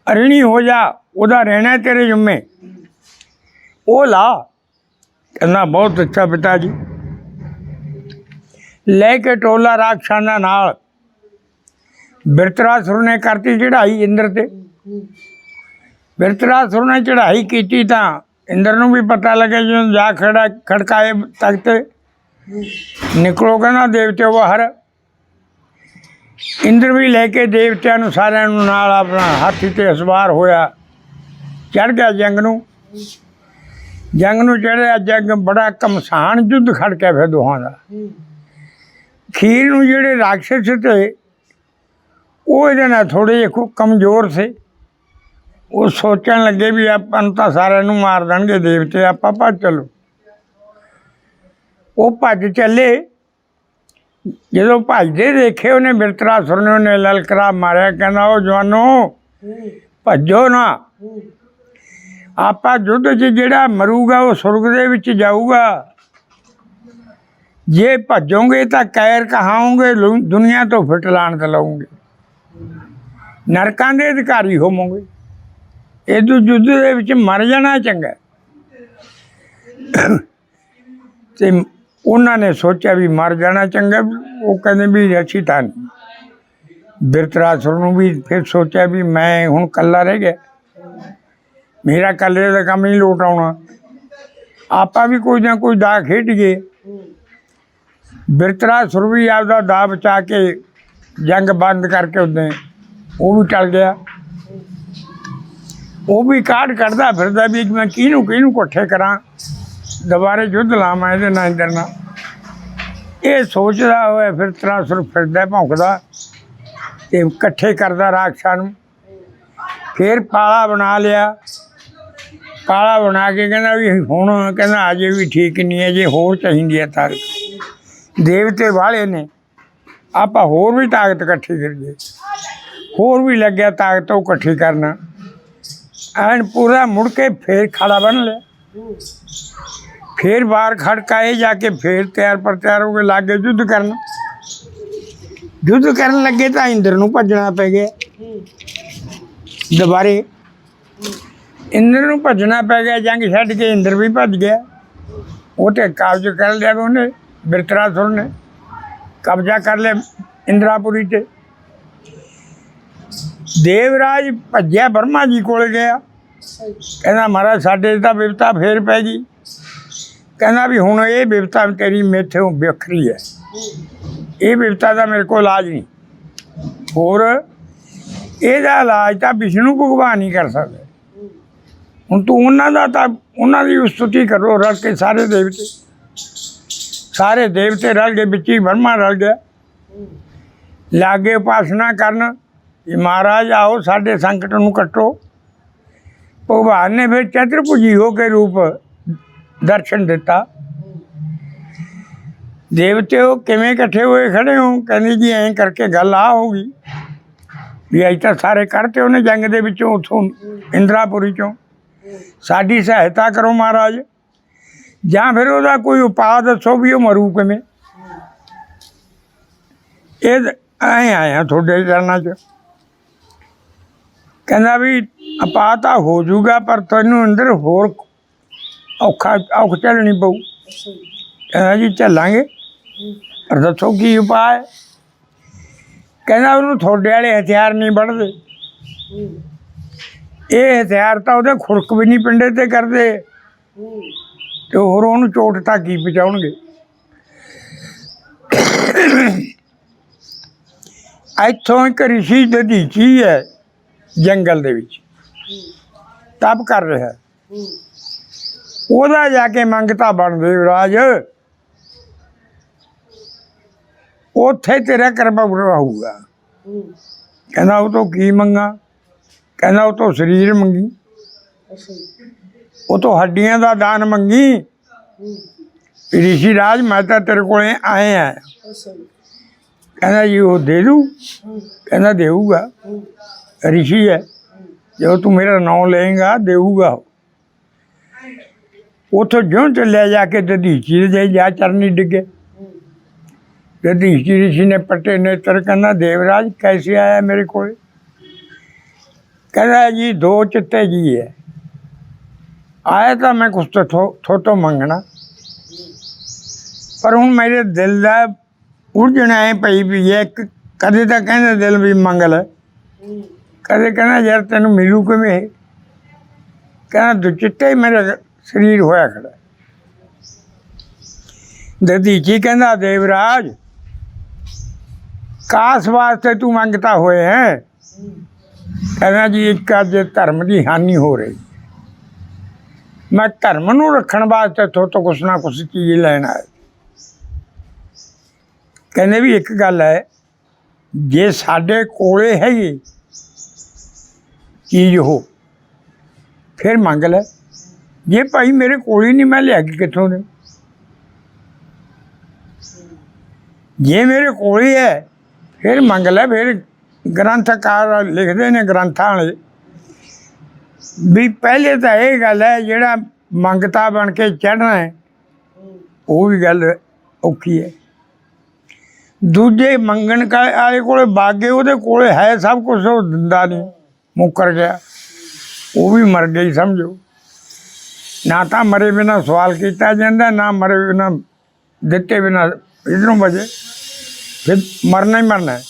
ਰਿਣੀ ਹੋ ਜਾ, ਉਹਦਾ ਰਹਿਣਾ ਤੇਰੇ ਜੁੰਮੇ, ਉਹ ਲਾ। ਕਹਿੰਦਾ ਬਹੁਤ ਅੱਛਾ ਪਿਤਾ ਜੀ। ਲੈ ਕੇ ਟੋਲਾ ਰਾਖਸ਼ਾਨਾਂ ਨਾਲ ਬਿਰਤਰਾਸੁਰ ਨੇ ਕਰਤੀ ਚੜ੍ਹਾਈ ਇੰਦਰ ਤੇ। ਬਿਰਤਰਾਸੁਰ ਨੇ ਚੜ੍ਹਾਈ ਕੀਤੀ ਤਾਂ ਇੰਦਰ ਨੂੰ ਵੀ ਪਤਾ ਲੱਗਿਆ, ਜਦੋਂ ਜਾ ਖੜਕਾਏ ਤਖਤ, ਨਿਕਲੋ ਕਹਿੰਦਾ ਦੇਵਤਿਓ ਬਾਹਰ। ਇੰਦਰ ਵੀ ਲੈ ਕੇ ਦੇਵਤਿਆਂ ਨੂੰ ਸਾਰਿਆਂ ਨੂੰ ਨਾਲ ਆਪਣਾ ਹਾਥੀ 'ਤੇ ਸਵਾਰ ਹੋਇਆ, ਚੜ੍ਹ ਗਿਆ ਜੰਗ ਨੂੰ ਚੜ੍ਹਿਆ ਜੰਗ ਬੜਾ ਘਮਸਾਨ ਯੁੱਧ ਖੜਕਿਆ ਫਿਰ ਦੋਹਾਂ ਦਾ। ਅਖੀਰ ਨੂੰ ਜਿਹੜੇ ਰਾਖਸ਼ ਤੇ ਉਹ ਇਹਦੇ ਨਾਲ ਥੋੜ੍ਹੇ ਜਿਹੇ ਕਮਜ਼ੋਰ ਸੀ। ਉਹ ਸੋਚਣ ਲੱਗੇ ਵੀ ਆਪਾਂ ਨੂੰ ਤਾਂ ਸਾਰਿਆਂ ਨੂੰ ਮਾਰ ਦੇਣਗੇ ਦੇਵਤੇ, ਆਪਾਂ ਭੱਜ ਚਲੋ। ਉਹ ਭੱਜ ਚੱਲੇ। ਜਦੋਂ ਭੱਜਦੇ ਦੇਖੇ ਉਹਨੇ ਬਿਰਤਰਾਸੁਰ ਨੇ, ਉਹਨੇ ਲਲਕਰਾ ਮਾਰਿਆ, ਕਹਿੰਦਾ ਉਹ ਜਵਾਨੋ ਭੱਜੋ ਨਾ, ਆਪਾਂ ਯੁੱਧ 'ਚ ਜਿਹੜਾ ਮਰੂਗਾ ਉਹ ਸੁਰਗ ਦੇ ਵਿੱਚ ਜਾਊਗਾ, ਜੇ ਭੱਜੋਗੇ ਤਾਂ ਕੈਰ ਕਹਾਓਗੇ, ਦੁਨੀਆ ਤੋਂ ਫਿੱਟ ਲਾਣ ਤੇ ਲਾਉਂਗੇ, ਨਰਕਾਂ ਦੇ ਅਧਿਕਾਰੀ ਹੋਵੋਗੇ, ਇਹਦੋਂ ਯੁੱਧ ਦੇ ਵਿੱਚ ਮਰ ਜਾਣਾ ਚੰਗਾ। ਤੇ ਉਹਨਾਂ ਨੇ ਸੋਚਿਆ ਵੀ ਮਰ ਜਾਣਾ ਚੰਗਾ। ਉਹ ਕਹਿੰਦੇ ਵੀ ਅੱਛੀ ਤਾਂ ਨਹੀਂ। ਬਿਰਤਰਾਸੁਰ ਨੂੰ ਵੀ ਫਿਰ ਸੋਚਿਆ ਵੀ ਮੈਂ ਹੁਣ ਇਕੱਲਾ ਰਹਿ ਗਿਆ, ਮੇਰਾ ਇਕੱਲੇ ਦਾ ਕੰਮ ਨਹੀਂ ਲੋਟ ਆਉਣਾ, ਆਪਾਂ ਵੀ ਕੋਈ ਨਾ ਕੋਈ ਦਾ ਖੇਡੀਏ। ਬਿਰਤਰਾਸੁਰ ਵੀ ਆਪਦਾ ਦਾ ਬਚਾ ਕੇ ਜੰਗ ਬੰਦ ਕਰਕੇ ਉਹਨੇ ਉਹ ਵੀ ਟਲ ਗਿਆ। ਉਹ ਵੀ ਕਾਢ ਕੱਢਦਾ ਫਿਰਦਾ ਵੀ ਮੈਂ ਕਿਹਨੂੰ ਇਕੱਠੇ ਕਰਾਂ, ਦੁਬਾਰੇ ਯੁੱਧ ਲਾਵਾਂ ਇਹਦੇ ਨਾਲ ਇੰਦਰ ਨਾਲ। ਇਹ ਸੋਚਦਾ ਹੋਇਆ ਫਿਰ ਬਿਰਤਰਾਸੁਰ ਫਿਰਦਾ ਭੌਂਕਦਾ ਅਤੇ ਇਕੱਠੇ ਕਰਦਾ ਰਾਖਸ਼ਾਂ ਨੂੰ। ਫਿਰ ਪਾਲਾ ਬਣਾ ਲਿਆ। ਪਾਲਾ ਬਣਾ ਕੇ ਕਹਿੰਦਾ ਵੀ ਹੁਣ ਕਹਿੰਦਾ ਅਜੇ ਵੀ ਠੀਕ ਨਹੀਂ ਹੈ, ਜੇ ਹੋਰ ਚਾਹੀਦੀ ਹੈ ਤਾਕਤ, ਦੇਵਤੇ ਵਾਲੇ ਨੇ, ਆਪਾਂ ਹੋਰ ਵੀ ਤਾਕਤ ਇਕੱਠੀ ਕਰੀਏ। ਹੋਰ ਵੀ ਲੱਗਿਆ ਤਾਕਤ ਉਹ ਇਕੱਠੀ ਕਰਨਾ। ਐਨ ਪੂਰਾ ਮੁੜ ਕੇ ਫਿਰ ਖਾੜਾ ਬਣ ਲਿਆ। ਫਿਰ ਬਾਹਰ ਖੜਕਾਏ ਜਾ ਕੇ ਫਿਰ ਤਿਆਰ ਹੋ ਕੇ ਲੱਗ ਗਏ ਯੁੱਧ ਕਰਨ। ਯੁੱਧ ਕਰਨ ਲੱਗੇ ਤਾਂ ਇੰਦਰ ਨੂੰ ਭੱਜਣਾ ਪੈ ਗਿਆ। ਦੁਬਾਰੇ ਇੰਦਰ ਨੂੰ ਭੱਜਣਾ ਪੈ ਗਿਆ। ਜੰਗ ਛੱਡ ਕੇ ਇੰਦਰ ਵੀ ਭੱਜ ਗਿਆ। ਉਹ ਤੇ ਕਬਜ਼ਾ ਕਰ ਲਿਆ ਉਹਨੇ, ਬਿਰਤਰਾਸੁਰ ਨੇ ਕਬਜ਼ਾ ਕਰ ਲਿਆ ਇੰਦਰਾਪੁਰੀ 'ਤੇ। ਦੇਵਰਾਜ ਭੱਜਿਆ ਬਰਮਾ ਜੀ ਕੋਲ ਗਿਆ, ਕਹਿੰਦਾ ਮਹਾਰਾਜ ਸਾਡੇ ਤਾਂ ਬਿਪਤਾ ਫੇਰ ਪੈ ਗਈ। ਕਹਿੰਦਾ ਵੀ ਹੁਣ ਇਹ ਬਿਪਤਾ ਤੇਰੀ ਮੇਥੋਂ ਵੱਖਰੀ ਹੈ, ਇਹ ਬਿਪਤਾ ਦਾ ਮੇਰੇ ਕੋਲ ਇਲਾਜ ਨਹੀਂ, ਹੋਰ ਇਹਦਾ ਇਲਾਜ ਤਾਂ ਵਿਸ਼ਨੂੰ ਭਗਵਾਨ ਹੀ ਕਰ ਸਕਦੇ। ਹੁਣ ਤੂੰ ਉਹਨਾਂ ਦੀ ਸਤੁਤੀ ਕਰੋ ਰਲ ਕੇ, ਸਾਰੇ ਦੇਵਤੇ ਰਲ ਗਏ, ਵਿੱਚ ਹੀ ਬਰਮਾ ਰਲ ਗਿਆ। ਲਾਗੇ ਉਪਾਸਨਾ ਕਰਨ ਵੀ ਮਹਾਰਾਜ ਆਓ ਸਾਡੇ ਸੰਕਟ ਨੂੰ ਕੱਟੋ। ਭਗਵਾਨ ਨੇ ਫਿਰ ਚਤੁਰਭੁਜੀ ਹੋ ਕੇ ਰੂਪ ਦਰਸ਼ਨ ਦਿੱਤਾ। ਦੇਵਤੇ ਉਹ ਕਿਵੇਂ ਇਕੱਠੇ ਹੋਏ ਖੜੇ ਹੋ? ਕਹਿੰਦੇ ਜੀ ਐਂ ਕਰਕੇ ਗੱਲ ਆ ਹੋਊਗੀ ਵੀ ਅੱਜ ਤਾਂ ਸਾਰੇ ਕੱਢਤੇ ਉਹਨੇ ਜੰਗ ਦੇ ਵਿੱਚੋਂ, ਉੱਥੋਂ ਇੰਦਰਾਪੁਰੀ 'ਚੋਂ। ਸਾਡੀ ਸਹਾਇਤਾ ਕਰੋ ਮਹਾਰਾਜ, ਜਾਂ ਫਿਰ ਉਹਦਾ ਕੋਈ ਉਪਾਅ ਦੱਸੋ ਵੀ ਉਹ ਮਰੂ ਕਿਵੇਂ। ਇਹ ਐਂ ਆਇਆ ਤੁਹਾਡੇ ਚਰਨਾਂ 'ਚ। ਕਹਿੰਦਾ ਵੀ ਉਪਾਅ ਤਾਂ ਹੋ ਜੂਗਾ, ਪਰ ਤੈਨੂੰ ਅੰਦਰ ਹੋਰ ਔਖ ਝੱਲਣੀ ਪਊ। ਕਹਿੰਦਾ ਜੀ ਝੱਲਾਂਗੇ, ਪਰ ਦੱਸੋ ਕੀ ਉਪਾਅ ਹੈ। ਕਹਿੰਦਾ ਉਹਨੂੰ ਤੁਹਾਡੇ ਵਾਲੇ ਹਥਿਆਰ ਨਹੀਂ ਵੱਢਦੇ, ਇਹ ਹਥਿਆਰ ਤਾਂ ਉਹਦੇ ਖੁਰਕ ਵੀ ਨਹੀਂ ਪਿੰਡੇ 'ਤੇ ਕਰਦੇ, ਅਤੇ ਹੋਰ ਉਹਨੂੰ ਚੋਟ ਤਾਂ ਕੀ ਪਹੁੰਚਾਉਣਗੇ। ਇੱਥੋਂ ਇੱਕ ਰਿਸ਼ੀ ਦਧੀਚੀ ਹੈ ਜੰਗਲ ਦੇ ਵਿੱਚ, ਤਪ ਕਰ ਰਿਹਾ, ਉਹਦਾ ਜਾ ਕੇ ਮੰਗਤਾ ਬਣ ਦੇਵਰਾਜ, ਉੱਥੇ ਤੇਰਾ ਕਰਮ ਹੋਊਗਾ। ਕਹਿੰਦਾ ਉਹ ਤੋਂ ਕੀ ਮੰਗਾ? ਕਹਿੰਦਾ ਉਹ ਤੋਂ ਸਰੀਰ ਮੰਗੀ, ਉਹ ਤੋਂ ਹੱਡੀਆਂ ਦਾ ਦਾਨ ਮੰਗੀ। ਰਿਸ਼ੀ ਰਾਜ ਮੈਂ ਤਾਂ ਤੇਰੇ ਕੋਲ ਆਇਆ। ਕਹਿੰਦਾ ਜੀ ਉਹ ਦੇ ਦੂ? ਕਹਿੰਦਾ ਦੇਊਗਾ, ਰਿਸ਼ੀ ਹੈ, ਜੋ ਤੂੰ ਮੇਰਾ ਨਾਂ ਲਏਗਾ ਦੇਊਗਾ। ਉੱਥੋਂ ਜਿਉਂ ਚੱਲਿਆ ਜਾ ਕੇ ਦਧੀਚੀ ਦੇ ਜਾ ਚਰਨੀ ਡਿੱਗੇ। ਦਧੀਚੀ ਰਿਸ਼ੀ ਨੇ ਪੱਟੇ ਨੇਤਰ, ਕਹਿੰਦਾ ਦੇਵਰਾਜ ਕੈਸੇ ਆਇਆ ਮੇਰੇ ਕੋਲ? ਕਹਿੰਦਾ ਜੀ ਦੋ ਚਿੱਤੇ ਜੀ ਹੈ, ਆਇਆ ਤਾਂ ਮੈਂ ਕੁਛ ਥੋਤੋਂ ਮੰਗਣਾ, ਪਰ ਹੁਣ ਮੇਰੇ ਦਿਲ ਦਾ ਉਲਝਣ ਐ ਪਈ ਵੀ ਹੈ। ਕਦੇ ਤਾਂ ਕਹਿੰਦਾ ਦਿਲ ਵੀ ਮੰਗਲ, ਕਦੇ ਕਹਿੰਦਾ ਯਾਰ ਤੈਨੂੰ ਮਿਲੂ ਕਿਵੇਂ? ਕਹਿੰਦਾ ਦੋ ਚਿੱਟੇ ਹੀ ਮੇਰਾ ਸਰੀਰ ਹੋਇਆ ਖੜਾ। ਦਧੀਚੀ ਕਹਿੰਦਾ ਦੇਵਰਾਜ ਕਾਸ ਵਾਸਤੇ ਤੂੰ ਮੰਗਤਾ ਹੋਏ ਹੈ? ਕਹਿੰਦਾ ਜੀ ਇੱਕ ਅੱਜ ਧਰਮ ਦੀ ਹਾਨੀ ਹੋ ਰਹੀ, मैं धर्म नूं रखण वास्ते थोतों कुछ ना कुछ चीज़ लैण आया। कहने भी एक गल है, जे साडे कोले हैगी चीज़ हो फिर मंग लै, जे भाई मेरे कोल ही नहीं मैं लिया कित्थों दे। जे मेरे कोल ही है फिर मंग लै। फिर ग्रंथकार लिखते ने ग्रंथां वाले भी पहले तो ये गल है जिहड़ा मंगता बन के चढ़ना है वो भी गल औखी है। दूजे मंगण वाले कोले बागे ਉਹਦੇ कोले है सब कुछ, वो दिंदा नहीं, मुकर गया, वो भी मर गई समझो। ना तो मरे बिना सवाल किया जाता, ना मरे बिना दिते बिना इधरों बजे, फिर मरना ही मरना है।